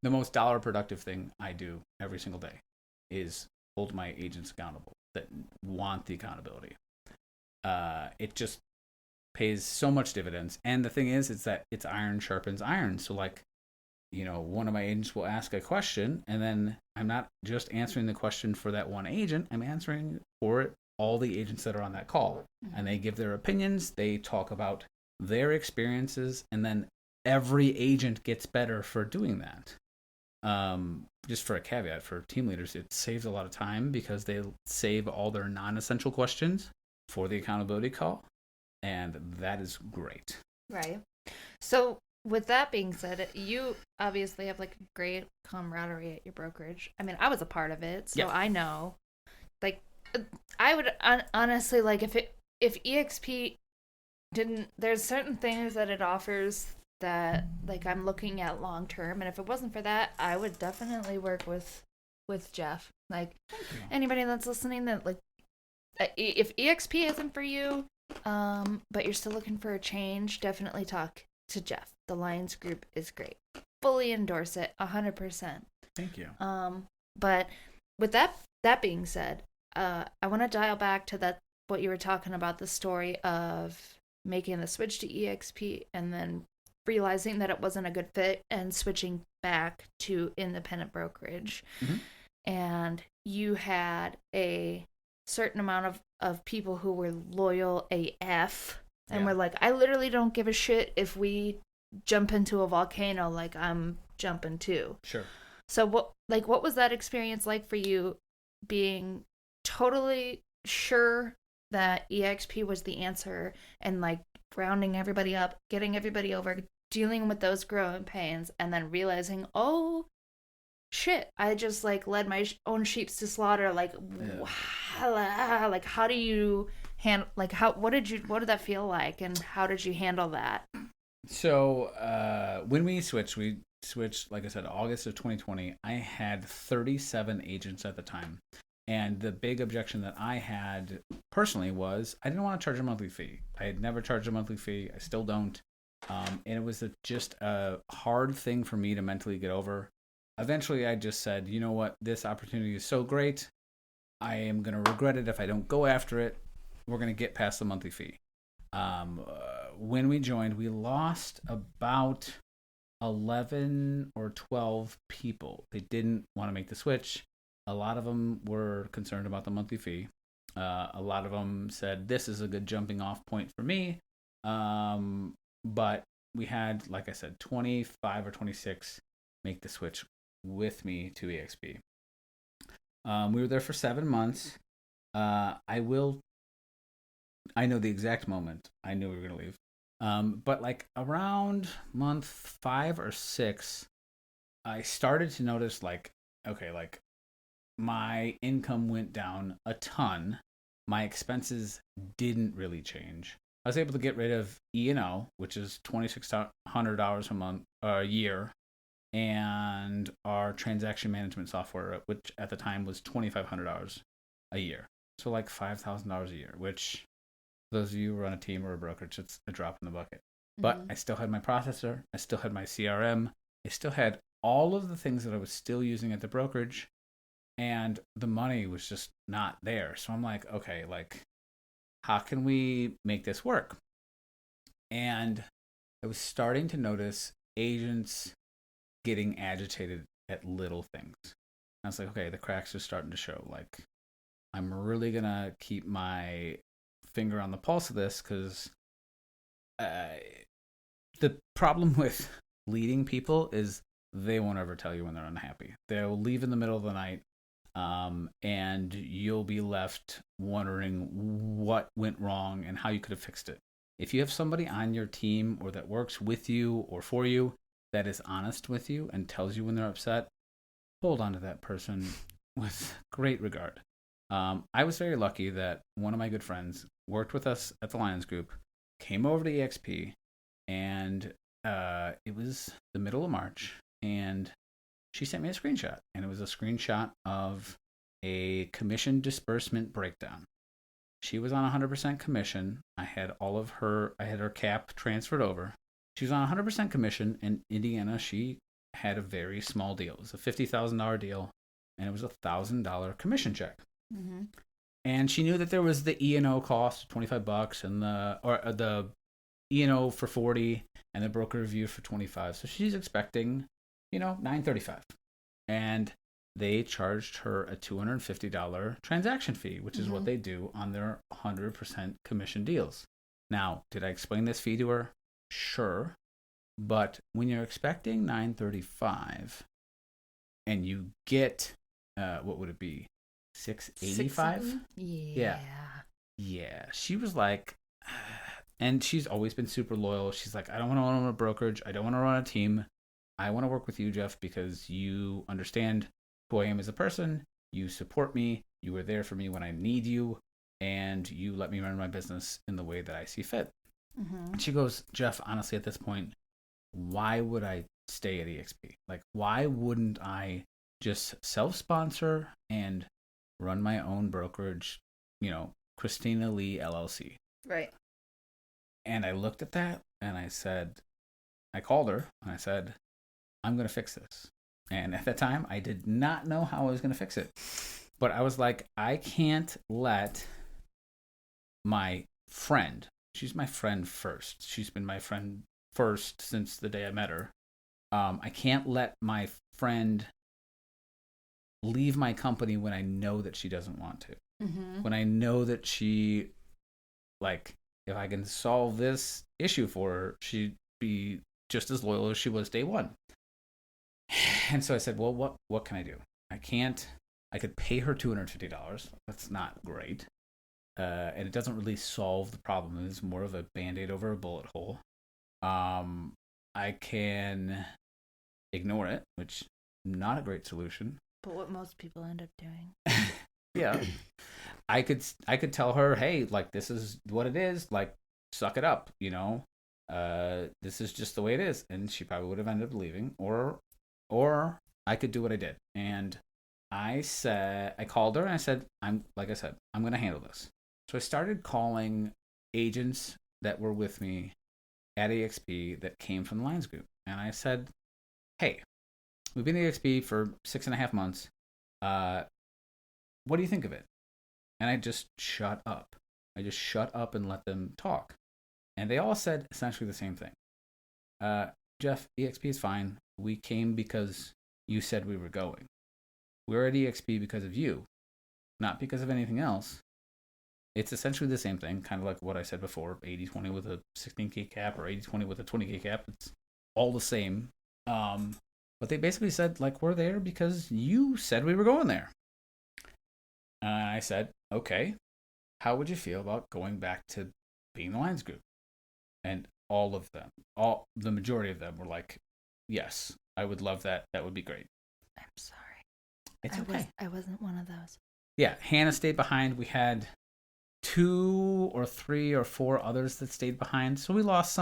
the most dollar productive thing I do every single day is hold my agents accountable that want the accountability. It just pays so much dividends. And the thing is that it's iron sharpens iron. So like, one of my agents will ask a question, and then I'm not just answering the question for that one agent. I'm answering for all the agents that are on that call. And they give their opinions. They talk about their experiences. And then every agent gets better for doing that. Just for a caveat for team leaders, it saves a lot of time because they save all their non-essential questions for the accountability call. And that is great. Right. So with that being said, you obviously have great camaraderie at your brokerage. I mean, I was a part of it, so yeah. I know. I would honestly if EXP didn't. There's certain things that it offers that I'm looking at long term, and if it wasn't for that, I would definitely work with Jeff. Anybody that's listening that if EXP isn't for you, but you're still looking for a change, definitely talk to Jeff. The Lyons group is great. Fully endorse it, 100%. Thank you. But with that being said, I want to dial back to what you were talking about, the story of making the switch to EXP and then realizing that it wasn't a good fit and switching back to independent brokerage. Mm-hmm. And you had a certain amount of people who were loyal AF and were like, I literally don't give a shit if we jump into a volcano, I'm jumping too. Sure. So what was that experience like for you, being totally sure that EXP was the answer and rounding everybody up, getting everybody over, dealing with those growing pains, and then realizing, oh, shit, I just like led my own sheep to slaughter. Like, like how do you like what did that feel like, and how did you handle that? So when we switched, like I said, August of 2020. I had 37 agents at the time. And the big objection that I had personally was I didn't want to charge a monthly fee. I had never charged a monthly fee. I still don't. And it was just a hard thing for me to mentally get over. Eventually, I just said, you know what? This opportunity is so great. I am going to regret it if I don't go after it. We're going to get past the monthly fee. When we joined, we lost about 11 or 12 people. They didn't want to make the switch. A lot of them were concerned about the monthly fee. A lot of them said, this is a good jumping off point for me. But we had, like I said, 25 or 26 make the switch with me to EXP. We were there for 7 months. I know the exact moment I knew we were going to leave. But like around month 5 or 6, I started to notice like, okay, like my income went down a ton. My expenses didn't really change. I was able to get rid of E&O, which is $2,600 a month, a year, and our transaction management software, which at the time was $2,500 a year. So like $5,000 a year, which those of you who run a team or a brokerage, it's a drop in the bucket. But I still had my processor. I still had my CRM. I still had all of the things that I was still using at the brokerage. And the money was just not there. So I'm like, okay, like, how can we make this work? And I was starting to notice agents getting agitated at little things. I was like, okay, the cracks are starting to show. Like, I'm really going to keep my finger on the pulse of this because the problem with leading people is they won't ever tell you when they're unhappy. They'll leave in the middle of the night. And you'll be left wondering what went wrong and how you could have fixed it. If you have somebody on your team or that works with you or for you that is honest with you and tells you when they're upset, hold on to that person with great regard. I was very lucky that one of my good friends worked with us at the Lyons group, came over to EXP, and it was the middle of March, and she sent me a screenshot, and it was a screenshot of a commission disbursement breakdown. She was on 100% commission. I had her cap transferred over. She was on 100% commission. In Indiana, she had a very small deal. It was a $50,000 deal, and it was a $1,000 commission check. Mm-hmm. And she knew that there was the E&O cost, $25, and the E&O for $40, and the broker review for $25. So she's expecting $935. And they charged her a $250 transaction fee, which is what they do on their 100% commission deals. Now, did I explain this fee to her? Sure. But when you're expecting $935 and you get, what would it be? $685? Yeah. She was like, and she's always been super loyal. She's like, I don't want to run a brokerage. I don't want to run a team. I want to work with you, Jeff, because you understand who I am as a person. You support me. You were there for me when I need you. And you let me run my business in the way that I see fit. Mm-hmm. And she goes, Jeff, honestly, at this point, why would I stay at EXP? Like, why wouldn't I just self-sponsor and run my own brokerage, Christina Lee LLC? Right. And I looked at that and I called her and I said, I'm going to fix this. And at that time, I did not know how I was going to fix it. But I was like, I can't let my friend, she's my friend first. She's been my friend first since the day I met her. I can't let my friend leave my company when I know that she doesn't want to. Mm-hmm. When I know that she, like, if I can solve this issue for her, she'd be just as loyal as she was day one. And so I said, well, what can I do? I could pay her $250. That's not great. And it doesn't really solve the problem. It's more of a Band-Aid over a bullet hole. I can ignore it, which not a great solution. But what most people end up doing. Yeah. I could tell her, hey, like, this is what it is. Like, suck it up, you know. This is just the way it is, and she probably would have ended up leaving, or I could do what I did. And I called her and I said, I'm going to handle this. So I started calling agents that were with me at EXP that came from the Lyons group, and I said, hey, we've been at EXP for 6.5 months. What do you think of it? And I just shut up. I just shut up and let them talk. And they all said essentially the same thing. Jeff, EXP is fine. We came because you said we were going. We're at EXP because of you, not because of anything else. It's essentially the same thing, kind of like what I said before, 80-20 with a 16K cap or 80-20 with a 20K cap. It's all the same. But they basically said, like, we're there because you said we were going there. I said, okay, how would you feel about going back to being the Lyons group? And all of them, the majority of them were like, yes, I would love that. That would be great. I'm sorry. It's okay. I wasn't one of those. Yeah, Hannah stayed behind. We had 2 or 3 or 4 others that stayed behind. So we lost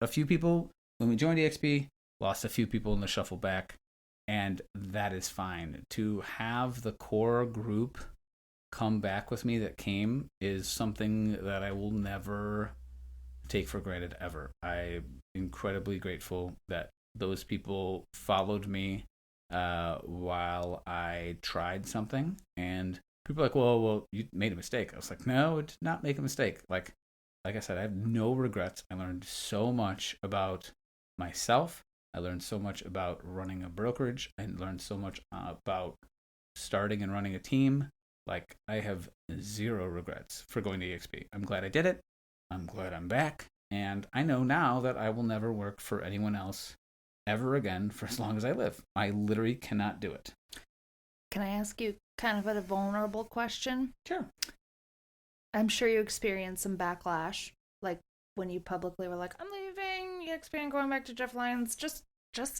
a few people when we joined EXP, lost a few people in the shuffle back, and that is fine. To have the core group come back with me that came is something that I will never take for granted ever. I'm incredibly grateful that those people followed me while I tried something, and people are like, well, you made a mistake. I was like, no, I did not make a mistake. Like I said, I have no regrets. I learned so much about myself. I learned so much about running a brokerage. I learned so much about starting and running a team. Like, I have 0 regrets for going to EXP. I'm glad I did it. I'm glad I'm back. And I know now that I will never work for anyone else ever again for as long as I live. I literally cannot do it. Can I ask you kind of a vulnerable question? Sure. I'm sure you experienced some backlash, like when you publicly were like, I'm leaving EXP and going back to Jeff Lyons. Just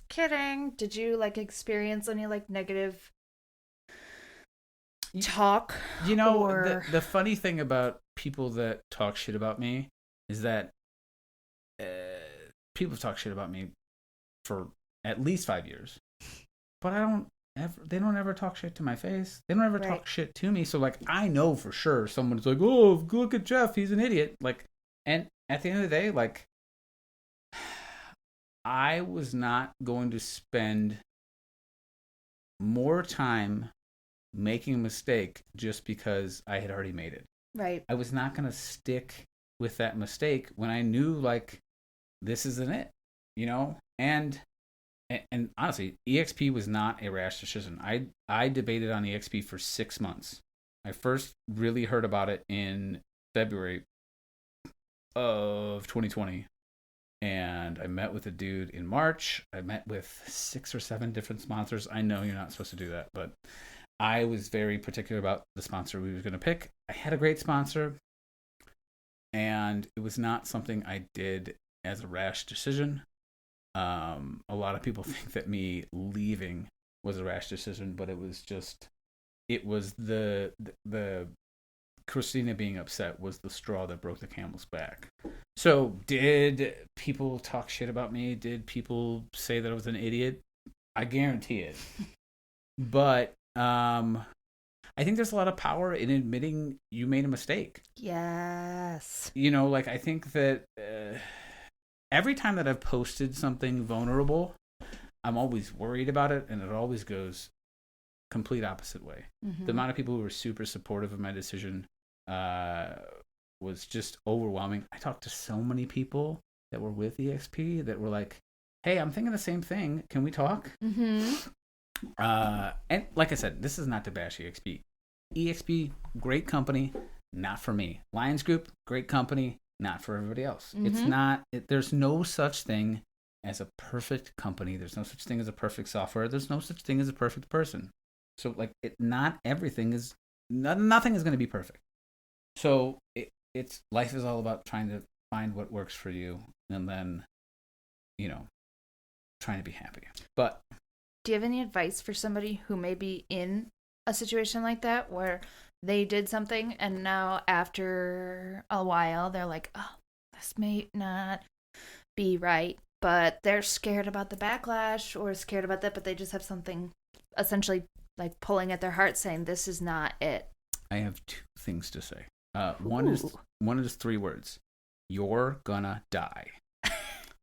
kidding. Did you like experience any like negative talk? You know, the funny thing about people that talk shit about me is that people talk shit about me for at least 5 years, but they don't ever talk shit to my face. They don't ever talk shit to me. So like, I know for sure someone's like, oh, look at Jeff, he's an idiot. Like, and at the end of the day, like, I was not going to spend more time making a mistake just because I had already made it. Right. I was not going to stick with that mistake when I knew, like, this isn't it, you know? And honestly, EXP was not a rash decision. I debated on EXP for 6 months. I first really heard about it in February of 2020. And I met with a dude in March. I met with 6 or 7 different sponsors. I know you're not supposed to do that, but I was very particular about the sponsor we were going to pick. I had a great sponsor, and it was not something I did as a rash decision. A lot of people think that me leaving was a rash decision, but it was the Christina being upset was the straw that broke the camel's back. So did people talk shit about me? Did people say that I was an idiot? I guarantee it. But I think there's a lot of power in admitting you made a mistake. Yes. You know, like, I think that every time that I've posted something vulnerable, I'm always worried about it, and it always goes complete opposite way. Mm-hmm. The amount of people who were super supportive of my decision was just overwhelming. I talked to so many people that were with EXP that were like, hey, I'm thinking the same thing. Can we talk? Mm-hmm. And like I said, this is not to bash EXP. EXP, great company, not for me. Lyons Group, great company, not for everybody else. Mm-hmm. It's not, there's no such thing as a perfect company. There's no such thing as a perfect software. There's no such thing as a perfect person. So like, nothing is going to be perfect. So it's life is all about trying to find what works for you, and then, you know, trying to be happy. But do you have any advice for somebody who may be in a situation like that where they did something and now after a while they're like, oh, this may not be right, but they're scared about the backlash or scared about that, but they just have something essentially like pulling at their heart saying this is not it? I have two things to say. One is 3 words. You're gonna die.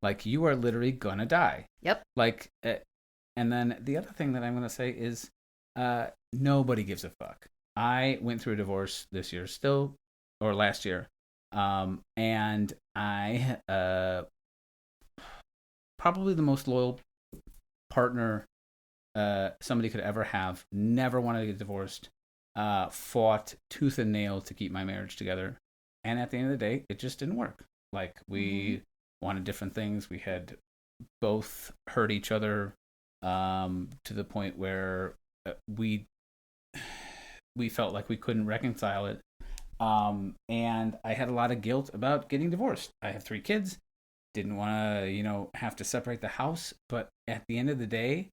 Like, you are literally gonna die. Yep. Like, and then the other thing that I'm gonna say is, nobody gives a fuck. I went through a divorce this year, or last year, and I probably the most loyal partner somebody could ever have. Never wanted to get divorced. Fought tooth and nail to keep my marriage together, and at the end of the day, it just didn't work. Like, we wanted different things. We had both hurt each other to the point where we felt like we couldn't reconcile it. And I had a lot of guilt about getting divorced. I have 3 kids. Didn't want to, have to separate the house. But at the end of the day,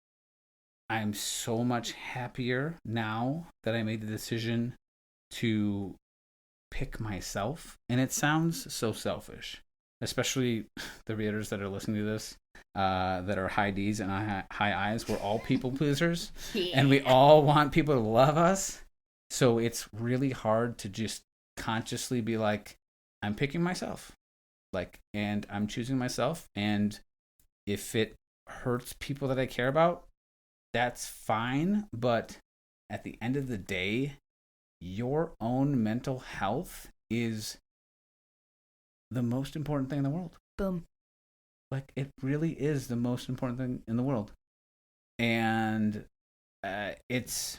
I'm so much happier now that I made the decision to pick myself. And it sounds so selfish, especially the readers that are listening to this, that are high D's and high I's. We're all people pleasers, and we all want people to love us. So it's really hard to just consciously be like, I'm picking myself, and I'm choosing myself. And if it hurts people that I care about, that's fine. But at the end of the day, your own mental health is the most important thing in the world. Boom. Like, it really is the most important thing in the world. And it's...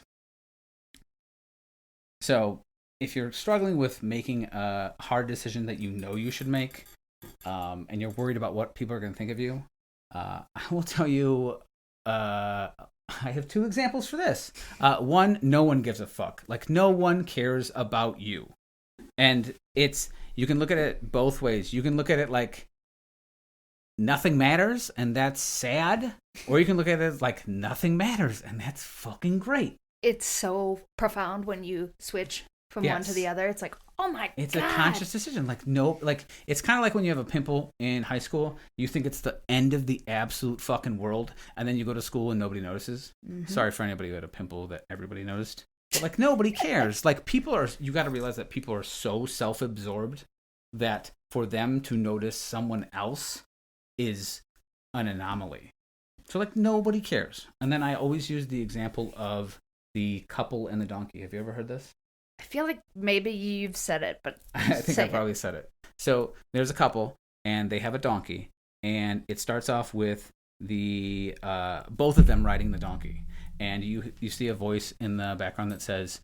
So, if you're struggling with making a hard decision that you should make, and you're worried about what people are going to think of you, I will tell you, I have 2 examples for this. One, no one gives a fuck. Like, no one cares about you. And you can look at it both ways. You can look at it like nothing matters, and that's sad. Or you can look at it as like nothing matters, and that's fucking great. It's so profound when you switch from one to the other. It's like, oh my God. It's a conscious decision. It's kind of like when you have a pimple in high school. You think it's the end of the absolute fucking world, and then you go to school and nobody notices. Mm-hmm. Sorry for anybody who had a pimple that everybody noticed. But, nobody cares. You got to realize that people are so self-absorbed that for them to notice someone else is an anomaly. So, nobody cares. And then I always use the example of the couple and the donkey. Have you ever heard this? I feel like maybe you've said it, but I think I probably said it. So there's a couple, and they have a donkey, and it starts off with the both of them riding the donkey, and you see a voice in the background that says,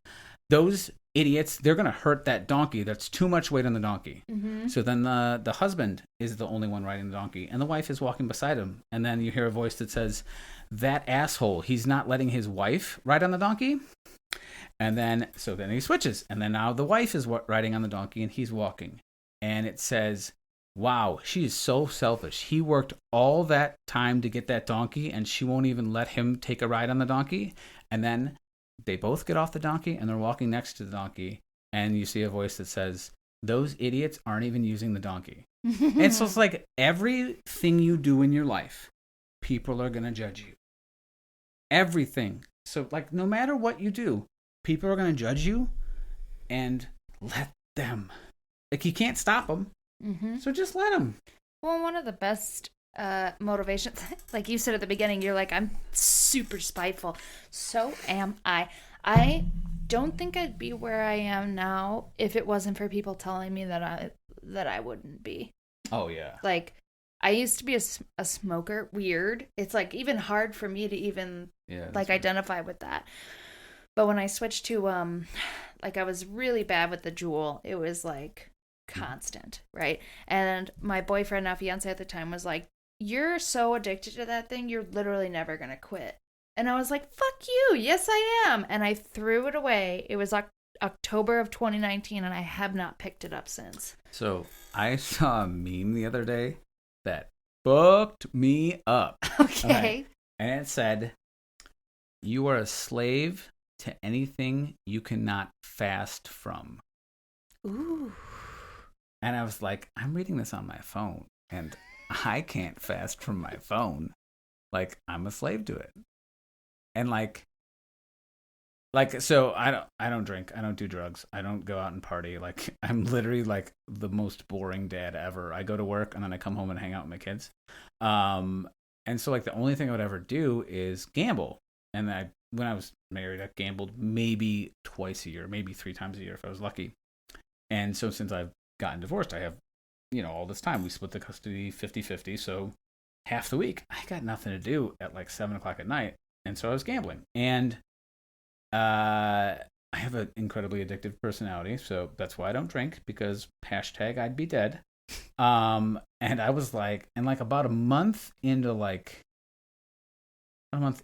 "Those idiots, they're gonna hurt that donkey. That's too much weight on the donkey." Mm-hmm. So then the husband is the only one riding the donkey, and the wife is walking beside him, and then you hear a voice that says, "That asshole, he's not letting his wife ride on the donkey." And then he switches, and then now the wife is riding on the donkey, and he's walking, and it says, "Wow, she is so selfish. He worked all that time to get that donkey, and she won't even let him take a ride on the donkey." And then they both get off the donkey, and they're walking next to the donkey, and you see a voice that says, "Those idiots aren't even using the donkey." And so it's like everything you do in your life, people are going to judge you. Everything. So, no matter what you do, people are going to judge you, and let them. You can't stop them. Mm-hmm. So just let them. Well, one of the best motivations, like you said at the beginning, you're like, I'm super spiteful. So am I. I don't think I'd be where I am now if it wasn't for people telling me that I wouldn't be. Oh, yeah. I used to be a smoker. Weird. It's even hard for me to even identify with that. But when I switched to, I was really bad with the Juul. It was, constant, right? And my boyfriend, now fiance at the time, was like, "You're so addicted to that thing, you're literally never going to quit." And I was like, "Fuck you. Yes, I am." And I threw it away. It was October of 2019, and I have not picked it up since. So I saw a meme the other day that fucked me up. Okay. And it said, You are a slave to anything you cannot fast from. Ooh. And I was like, I'm reading this on my phone, and I can't fast from my phone. Like, I'm a slave to it. And so I don't drink, I don't do drugs, I don't go out and party. Like, I'm literally like the most boring dad ever. I go to work and then I come home and hang out with my kids. And so like the only thing I would ever do is gamble. And when I was married, I gambled maybe twice a year, maybe 3 times a year if I was lucky. And so since I've gotten divorced, I have, all this time. We split the custody 50-50. So half the week, I got nothing to do at like 7 o'clock at night. And so I was gambling. And I have an incredibly addictive personality. So that's why I don't drink, because hashtag I'd be dead. And I was like, and like about a month into like a month,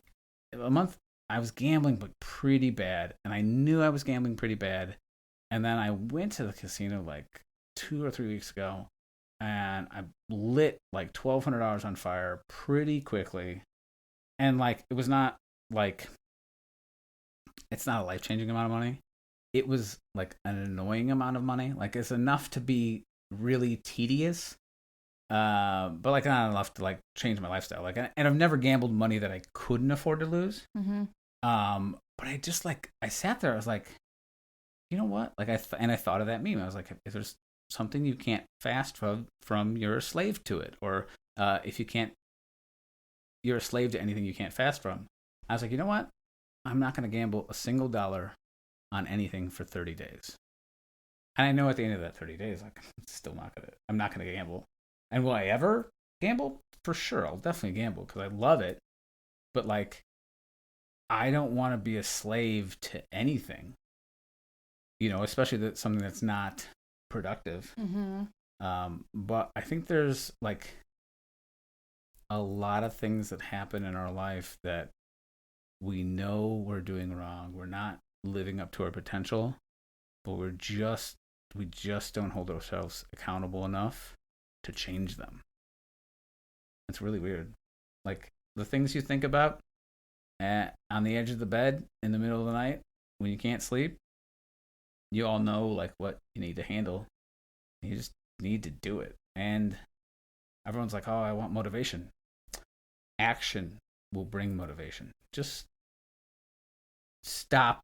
I was gambling, but pretty bad. And I knew I was gambling pretty bad. And then I went to the casino like 2 or 3 weeks ago, and I lit like $1,200 on fire pretty quickly. And like, it was not like, it's not a life-changing amount of money. It was like an annoying amount of money. Like, it's enough to be really tedious, but like not enough to like change my lifestyle. Like, and I've never gambled money that I couldn't afford to lose. Mm-hmm. But I just like, I sat there, I was like, you know what? Like, I thought of that meme. I was like, if there's something you can't fast from, you're a slave to it. Or if you can't, you're a slave to anything you can't fast from. I was like, you know what? I'm not going to gamble a single dollar on anything for 30 days. And I know at the end of that 30 days, like, I'm not going to gamble. And will I ever gamble? For sure. I'll definitely gamble because I love it. But like, I don't want to be a slave to anything, especially something that's not productive. Mm-hmm. But I think there's like a lot of things that happen in our life that we know we're doing wrong. We're not living up to our potential, but we just don't hold ourselves accountable enough to change them. It's really weird. Like, the things you think about on the edge of the bed in the middle of the night when you can't sleep, you all know like what you need to handle. You just need to do it. And everyone's like, oh, I want motivation. Action will bring motivation. Just stop,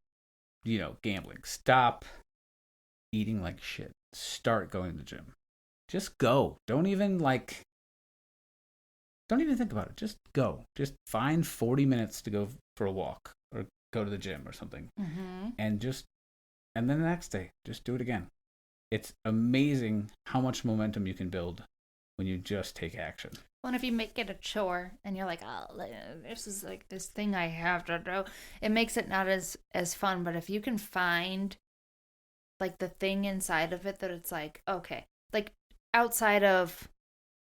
gambling. Stop eating like shit. Start going to the gym. Just go. Don't even think about it. Just go. Just find 40 minutes to go for a walk or go to the gym or something. Mm-hmm. And then the next day, just do it again. It's amazing how much momentum you can build when you just take action. Well, and if you make it a chore and you're like, oh, this is like this thing I have to do, it makes it not as fun. But if you can find like the thing inside of it that it's like, okay, like outside of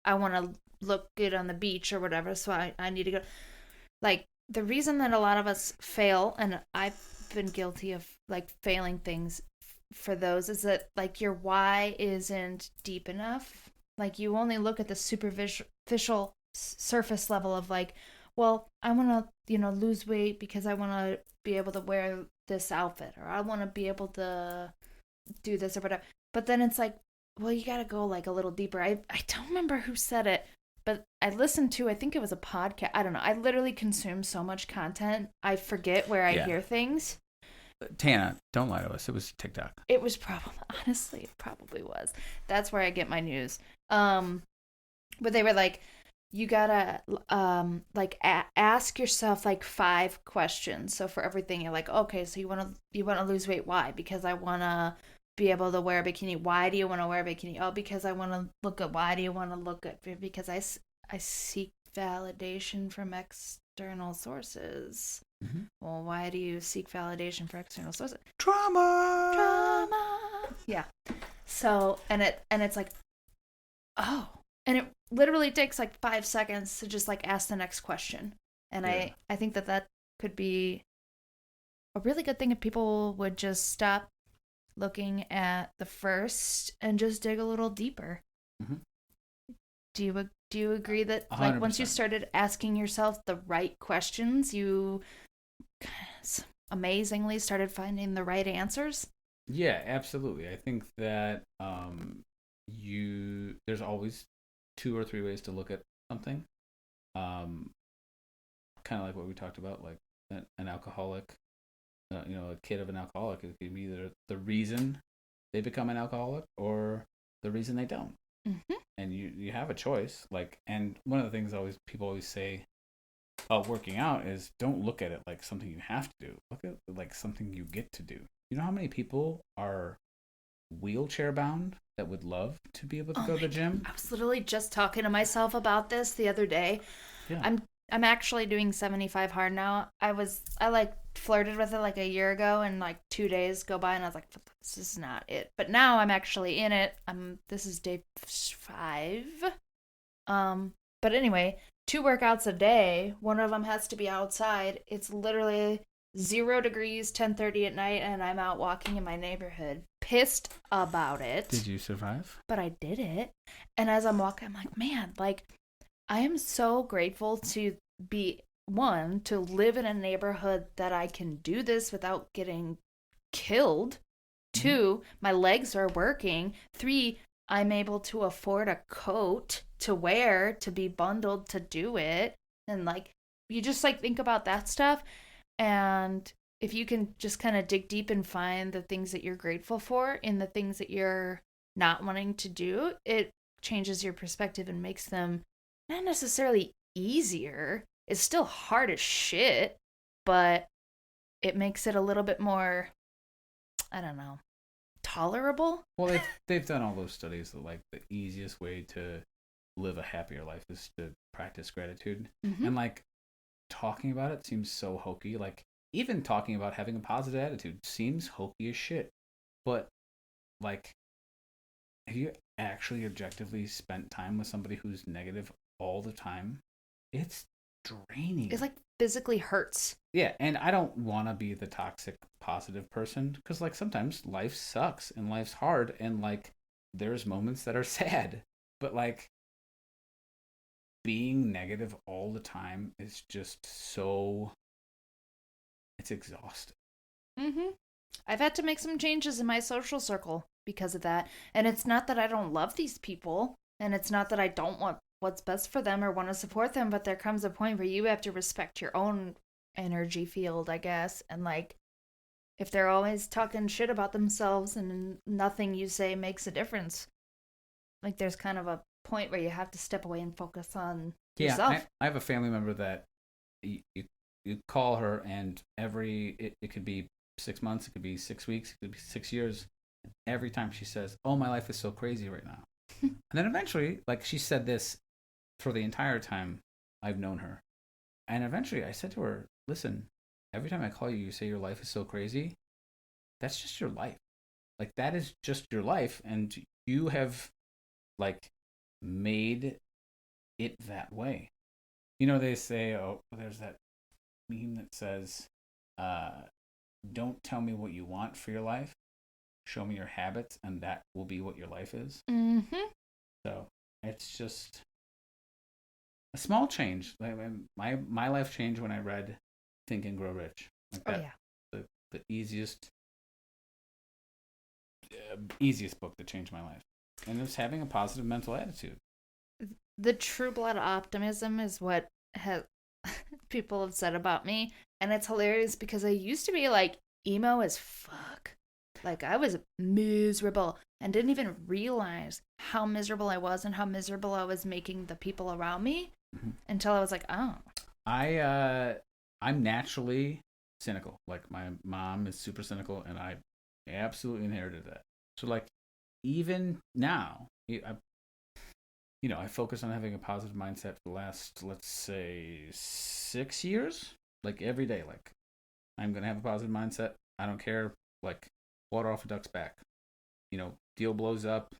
I want to look good on the beach or whatever, so I need to go. Like, the reason that a lot of us fail, and I've been guilty of like failing things for those, is that like your why isn't deep enough. Like, you only look at the superficial surface level of like, well, I want to, lose weight because I want to be able to wear this outfit, or I want to be able to do this or whatever. But then it's like, well, you got to go like a little deeper. I don't remember who said it, but I listened to, I think it was a podcast. I don't know. I literally consume so much content. I forget where I hear things. Tana, don't lie to us. It was TikTok. It was honestly, it probably was. That's where I get my news. But they were like, you gotta, ask yourself like 5 questions. So for everything, you're like, okay, so you want to lose weight. Why? Because I want to be able to wear a bikini. Why do you want to wear a bikini? Oh, because I want to look good. Why do you want to look good? Because I seek validation from external sources. Mm-hmm. Well, why do you seek validation for external sources? Drama. Yeah. So, and it's like, oh, and it literally takes like 5 seconds to just like ask the next question. And I think that could be a really good thing if people would just stop looking at the first and just dig a little deeper. Mm-hmm. Do you agree that like 100%. once you started asking yourself the right questions, you amazingly started finding the right answers. Yeah, absolutely. I think that there's always two or three ways to look at something. Um, Kind of like what we talked about, like an alcoholic, a kid of an alcoholic. It could be either the reason they become an alcoholic or the reason they don't. Mm-hmm. And you have a choice. Like, and one of the things people always say about working out is don't look at it like something you have to do. Look at it like something you get to do. You know how many people are wheelchair bound that would love to be able to go to the gym? I was literally just talking to myself about this the other day. Yeah. I'm actually doing 75 hard now. I like flirted with it like a year ago, and like 2 days go by and I was like, this is not it. But now I'm actually in it. This is day 5. But anyway, 2 workouts a day. One of them has to be outside. It's literally 0 degrees, 10:30 at night, and I'm out walking in my neighborhood, pissed about it. Did you survive? But I did it. And as I'm walking, I'm like, man, like, I am so grateful to to live in a neighborhood that I can do this without getting killed. 2, my legs are working. 3, I'm able to afford a coat to wear, to be bundled to do it. And like, you just like think about that stuff. And if you can just kind of dig deep and find the things that you're grateful for in the things that you're not wanting to do, it changes your perspective and makes them not necessarily easier. It's still hard as shit, but it makes it a little bit more, I don't know, tolerable. Well, they've done all those studies that like the easiest way to live a happier life is to practice gratitude. Mm-hmm. And like talking about it seems so hokey. Like even talking about having a positive attitude seems hokey as shit. But like, have you actually objectively spent time with somebody who's negative all the time? It's draining. It's like physically hurts. Yeah, and I don't want to be the toxic positive person because like sometimes life sucks and life's hard and like there's moments that are sad. But like being negative all the time is just it's exhausting. Mm-hmm. I've had to make some changes in my social circle because of that. And it's not that I don't love these people, and it's not that I don't want what's best for them or want to support them, but there comes a point where you have to respect your own energy field, I guess. And like, if they're always talking shit about themselves and nothing you say makes a difference, like there's kind of a point where you have to step away and focus on yourself. I have a family member that you call her and it could be 6 months, it could be 6 weeks, it could be 6 years. And every time she says, "Oh, my life is so crazy right now." And then eventually, like she said this for the entire time I've known her. And eventually I said to her, "Listen, every time I call you, you say your life is so crazy. That's just your life. Like that is just your life. And you have like made it that way." You know, they say, oh, there's that meme that says, don't tell me what you want for your life. Show me your habits, and that will be what your life is. Mm-hmm. So it's just a small change. My life changed when I read Think and Grow Rich. Like that, yeah. The easiest book that changed my life. And it's having a positive mental attitude. The true blood optimism is what people have said about me. And it's hilarious because I used to be like emo as fuck. Like I was miserable and didn't even realize how miserable I was and how miserable I was making the people around me until I was like, oh. I'm naturally cynical. Like my mom is super cynical and I absolutely inherited that. So like even now, I focus on having a positive mindset for the last, let's say, 6 years. Like every day, like I'm going to have a positive mindset. I don't care, like water off a duck's back. Deal blows up,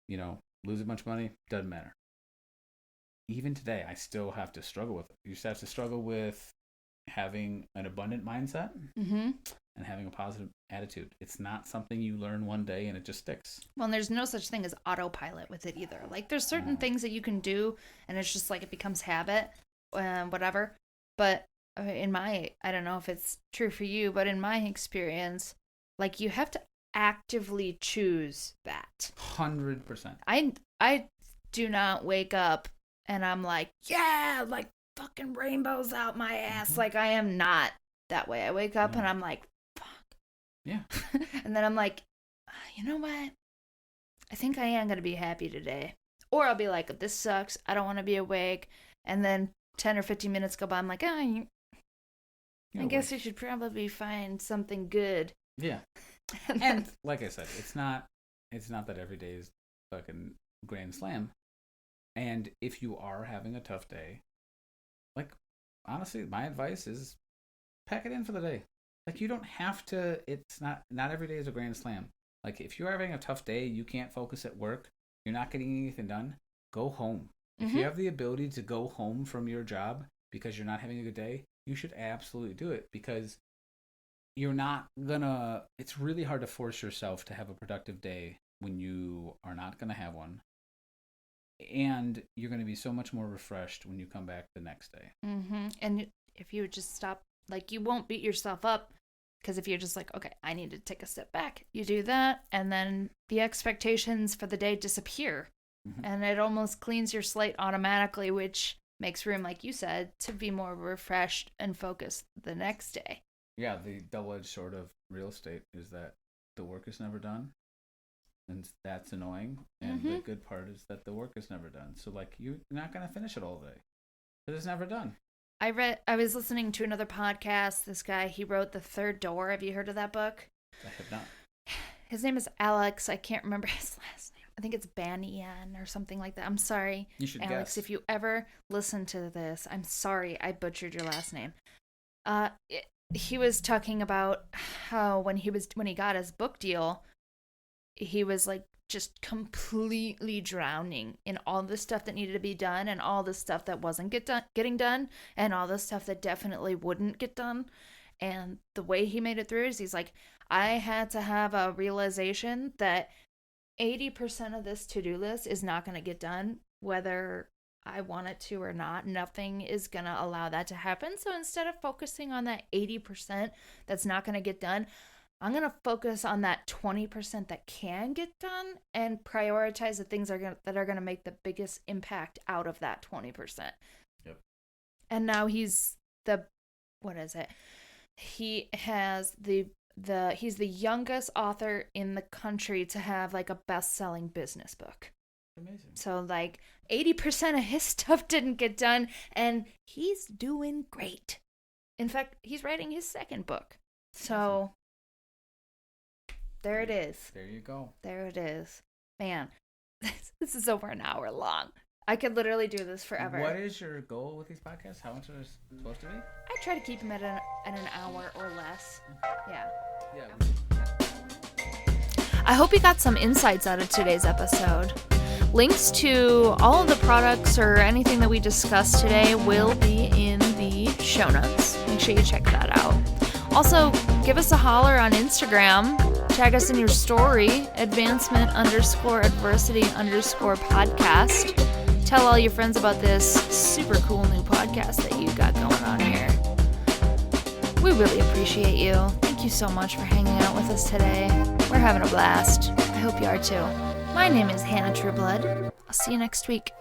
lose a bunch of money, doesn't matter. Even today, I still have to struggle with it. You just have to struggle with having an abundant mindset and having a positive attitude. It's not something you learn one day and it just sticks. Well, and there's no such thing as autopilot with it either. Like there's certain things that you can do and it's just like it becomes habit and whatever. But I don't know if it's true for you, but in my experience, like you have to actively choose that. 100%. I do not wake up and I'm like, yeah, like fucking rainbows out my ass. Like I am not that way. I wake up and I'm like, fuck. Yeah. And then I'm like, you know what? I think I am going to be happy today. Or I'll be like, this sucks. I don't want to be awake. And then 10 or 15 minutes go by. I'm like, I guess I should probably find something good. Yeah. And like I said, it's not that every day is fucking grand slam. And if you are having a tough day, like, honestly, my advice is pack it in for the day. Like, you don't have to, it's not every day is a grand slam. Like, if you're having a tough day, you can't focus at work, you're not getting anything done, go home. If you have the ability to go home from your job because you're not having a good day, you should absolutely do it, because you're not gonna, it's really hard to force yourself to have a productive day when you are not gonna have one. And you're gonna be so much more refreshed when you come back the next day. And if you would just stop, like, you won't beat yourself up, because if you're just like, okay, I need to take a step back, you do that, and then the expectations for the day disappear. And it almost cleans your slate automatically, which makes room, like you said, to be more refreshed and focused the next day. Yeah, the double-edged sword of real estate is that the work is never done, and that's annoying. And the good part is that the work is never done. So, like, you're not going to finish it all day, because it's never done. I was listening to another podcast. This guy, he wrote The Third Door. Have you heard of that book? I have not. His name is Alex. I can't remember his last name. I think it's Banian or something like that. I'm sorry, you should Alex, guess. if you ever listen to this. I'm sorry I butchered your last name. He was talking about how when he got his book deal, he was like just completely drowning in all the stuff that needed to be done and all the stuff that wasn't getting done and all the stuff that definitely wouldn't get done. And the way he made it through is he's like, I had to have a realization that 80% of this to-do list is not going to get done, whether I want it to or not. Nothing is going to allow that to happen. So instead of focusing on that 80% that's not going to get done, I'm going to focus on that 20% that can get done and prioritize the things that are going to make the biggest impact out of that 20%. Yep. And now he's he has he's the youngest author in the country to have like a best-selling business book. Amazing. So like 80% of his stuff didn't get done, and he's doing great. In fact, he's writing his second book. So there it is. There you go. There it is. Man, this is over an hour long. I could literally do this forever. What is your goal with these podcasts? How much are they supposed to be? I try to keep them at an hour or less. Yeah. I hope you got some insights out of today's episode. Links to all of the products or anything that we discussed today will be in the show notes. Make sure you check that out. Also, give us a holler on Instagram. Tag us in your story, advancement_adversity_podcast. Tell all your friends about this super cool new podcast that you got going on here. We really appreciate you. Thank you so much for hanging out with us today. We're having a blast. I hope you are too. My name is Hannah Trueblood. I'll see you next week.